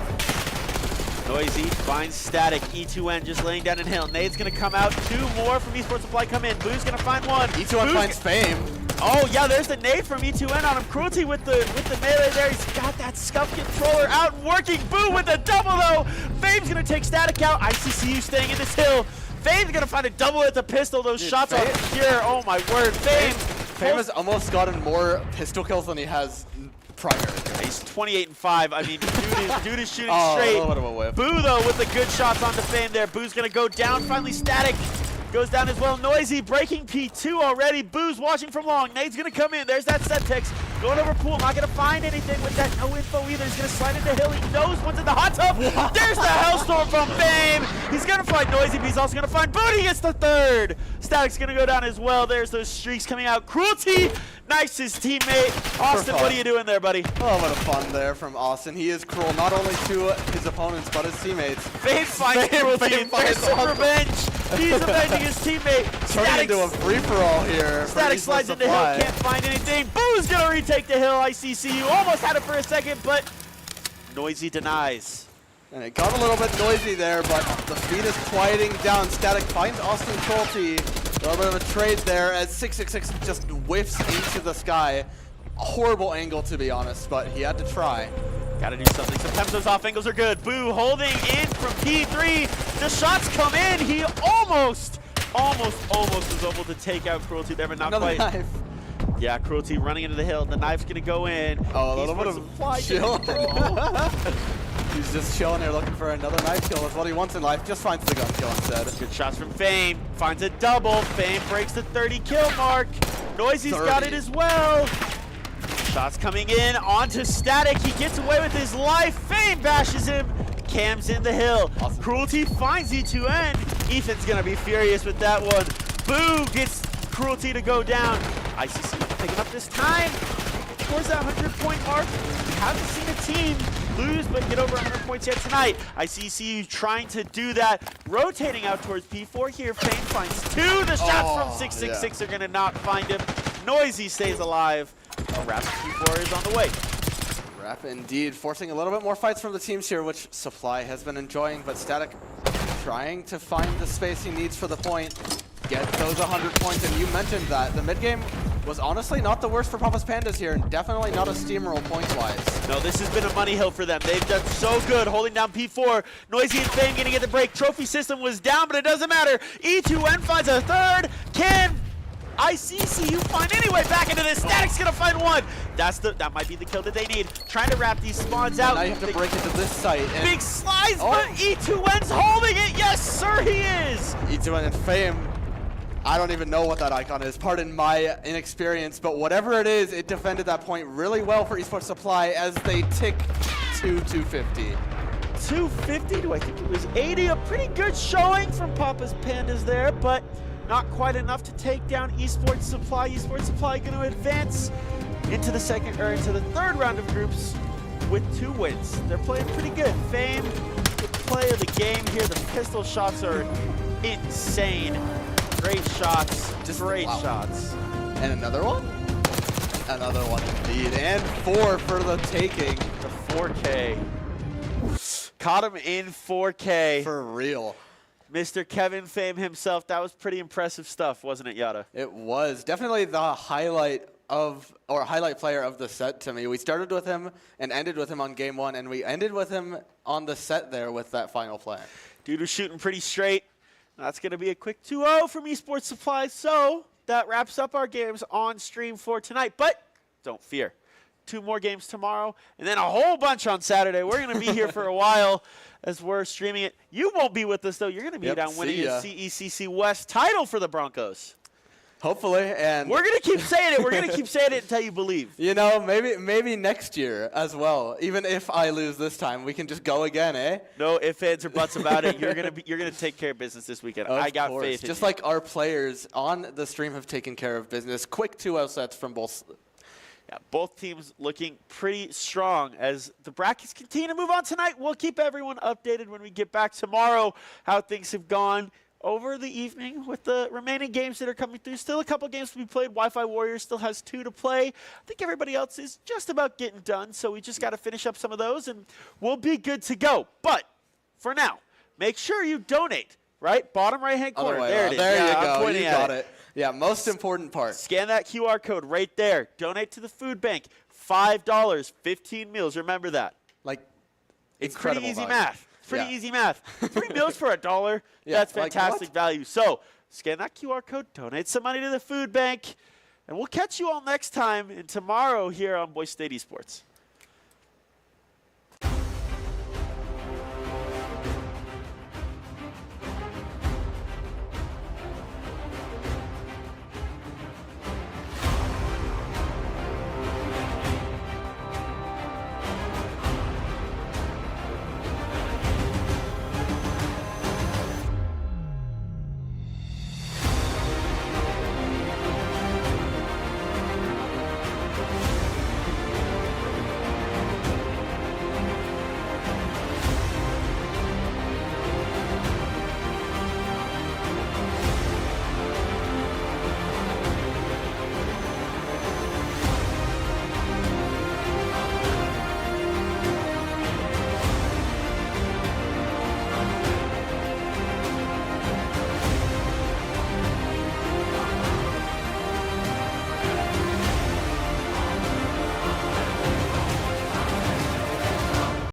[SPEAKER 1] Noisy finds Static. E2N just laying down in hill. Nade's gonna come out. Two more from Esports Supply come in. Boo's gonna find one.
[SPEAKER 3] E2N finds Fame.
[SPEAKER 1] Oh yeah, there's the nade from E2N on him. Cruelty with the melee there. He's got that scuff controller out and working. Boo with the double though. Fame's gonna take Static out. ICCU staying in this hill. Fame's gonna find a double with the pistol. Those shots are pure. Oh my word. Fame
[SPEAKER 3] has almost gotten more pistol kills than he has primary.
[SPEAKER 1] He's 28 and 5. I mean, dude is shooting
[SPEAKER 3] A
[SPEAKER 1] straight.
[SPEAKER 3] little bit of a whip.
[SPEAKER 1] Boo though with the good shots onto Fame there. Boo's gonna go down. Finally Static goes down as well. Noisy breaking P2 already. Boo's watching from long. Nade's gonna come in. There's that set text. Going over pool. Not gonna find anything with that. No info either. He's gonna slide into hill. He knows one's in the hot tub. What? There's the Hellstorm from Fame. He's gonna find Noisy, but he's also gonna find Booty. He gets the third. Static's gonna go down as well. There's those streaks coming out. Cruelty knifes his teammate. Austin, what are you doing there, buddy?
[SPEAKER 3] Oh, what a fun there from Austin. He is cruel not only to his opponents, but his teammates.
[SPEAKER 1] Fame finds Cruelty. There's some revenge. He's avenging his teammate.
[SPEAKER 3] Turning into a free-for-all here.
[SPEAKER 1] Static slides into hill, can't find anything. Boo's gonna retake the hill. ICCU almost had it for a second, but Noisy denies.
[SPEAKER 3] And it got a little bit noisy there, but the speed is quieting down. Static finds Austin Cruelty. A little bit of a trade there as 666 just whiffs into the sky. A horrible angle, to be honest, but he had to try.
[SPEAKER 1] Gotta do something. Sometimes those off angles are good. Boo holding in from P3. The shots come in. He almost was able to take out Cruelty there, but not
[SPEAKER 3] Another
[SPEAKER 1] quite.
[SPEAKER 3] knife.
[SPEAKER 1] Yeah, Cruelty running into the hill. The knife's gonna go in.
[SPEAKER 3] Oh, a little bit of chilling. He's just chilling here looking for another knife kill. That's what he wants in life. Just finds the gun kill instead.
[SPEAKER 1] Good shots from Fame. Finds a double. Fame breaks the 30 kill mark. Noisy's got it as well. Shots coming in onto Static. He gets away with his life. Fame bashes him. Cam's in the hill. Awesome. Cruelty finds E2N. Ethan's gonna be furious with that one. Boo gets Cruelty to go down. ICC picking up this time towards that 100-point mark. We haven't seen a team lose, but get over 100 points yet tonight. ICCU trying to do that, rotating out towards P4 here. Fame finds 2. The shots from 666 are going to not find him. Noisy stays alive. Rapid P4 is on the way.
[SPEAKER 3] Rapid indeed, forcing a little bit more fights from the teams here, which Supply has been enjoying, but Static trying to find the space he needs for the point, get those 100 points, and you mentioned that. The mid-game was honestly not the worst for Papa's Pandas here, and definitely not a steamroll point-wise.
[SPEAKER 1] No, this has been a money hill for them. They've done so good holding down P4. Noisy and Fame getting at the break. Trophy system was down, but it doesn't matter. E2N finds a third. Can ICCU find anyway back into this? Static's gonna find 1. That might be the kill that they need. Trying to wrap these spawns out.
[SPEAKER 3] Now you have to break into this site. And
[SPEAKER 1] big slice, but E2N's holding it. Yes, sir, he is.
[SPEAKER 3] E2N and Fame, I don't even know what that icon is. Pardon my inexperience, but whatever it is, it defended that point really well for Esports Supply as they tick to 250.
[SPEAKER 1] 250 to I think it was 80. A pretty good showing from Papa's Pandas there, but not quite enough to take down Esports Supply. Esports Supply going to advance into the third round of groups with 2 wins. They're playing pretty good. Fame, the play of the game here. The pistol shots are insane. Great shots, great shots.
[SPEAKER 3] And another one? Another one indeed. And 4 for the taking.
[SPEAKER 1] The 4K. Caught him in 4K.
[SPEAKER 3] For real.
[SPEAKER 1] Mr. Kevin Fame himself. That was pretty impressive stuff, wasn't it, Yada?
[SPEAKER 3] It was. Definitely the highlight player of the set to me. We started with him and ended with him on game 1, and we ended with him on the set there with that final play.
[SPEAKER 1] Dude was shooting pretty straight. That's going to be a quick 2-0 from Esports Supply. So that wraps up our games on stream for tonight. But don't fear. 2 more games tomorrow, and then a whole bunch on Saturday. We're going to be here for a while as we're streaming it. You won't be with us, though. You're going to be down winning the CECC West title for the Broncos.
[SPEAKER 3] Hopefully, and
[SPEAKER 1] we're going to keep saying it. We're going to keep saying it until you believe.
[SPEAKER 3] You know, maybe next year as well. Even if I lose this time, we can just go again, eh?
[SPEAKER 1] No ifs, ands, or buts about it. You're going to take care of business this weekend. I got faith in
[SPEAKER 3] just
[SPEAKER 1] you.
[SPEAKER 3] like our players on the stream have taken care of business. Quick 2-0 sets from both.
[SPEAKER 1] Yeah, both teams looking pretty strong as the brackets continue to move on tonight. We'll keep everyone updated when we get back tomorrow, how things have gone over the evening with the remaining games that are coming through. Still a couple games to be played. Wi-Fi Warriors still has 2 to play. I think everybody else is just about getting done, so we just got to finish up some of those, and we'll be good to go. But for now, make sure you donate, right? Bottom right-hand corner. There it is.
[SPEAKER 3] There you go.
[SPEAKER 1] You
[SPEAKER 3] got it. Yeah, most important part.
[SPEAKER 1] Scan that QR code right there. Donate to the food bank. $5, 15 meals. Remember that.
[SPEAKER 3] Like,
[SPEAKER 1] it's pretty easy math. Pretty easy math. 3 meals for $1.
[SPEAKER 3] Yeah,
[SPEAKER 1] that's fantastic value. So scan that QR code, donate some money to the food bank, and we'll catch you all next time and tomorrow here on Boys State Esports.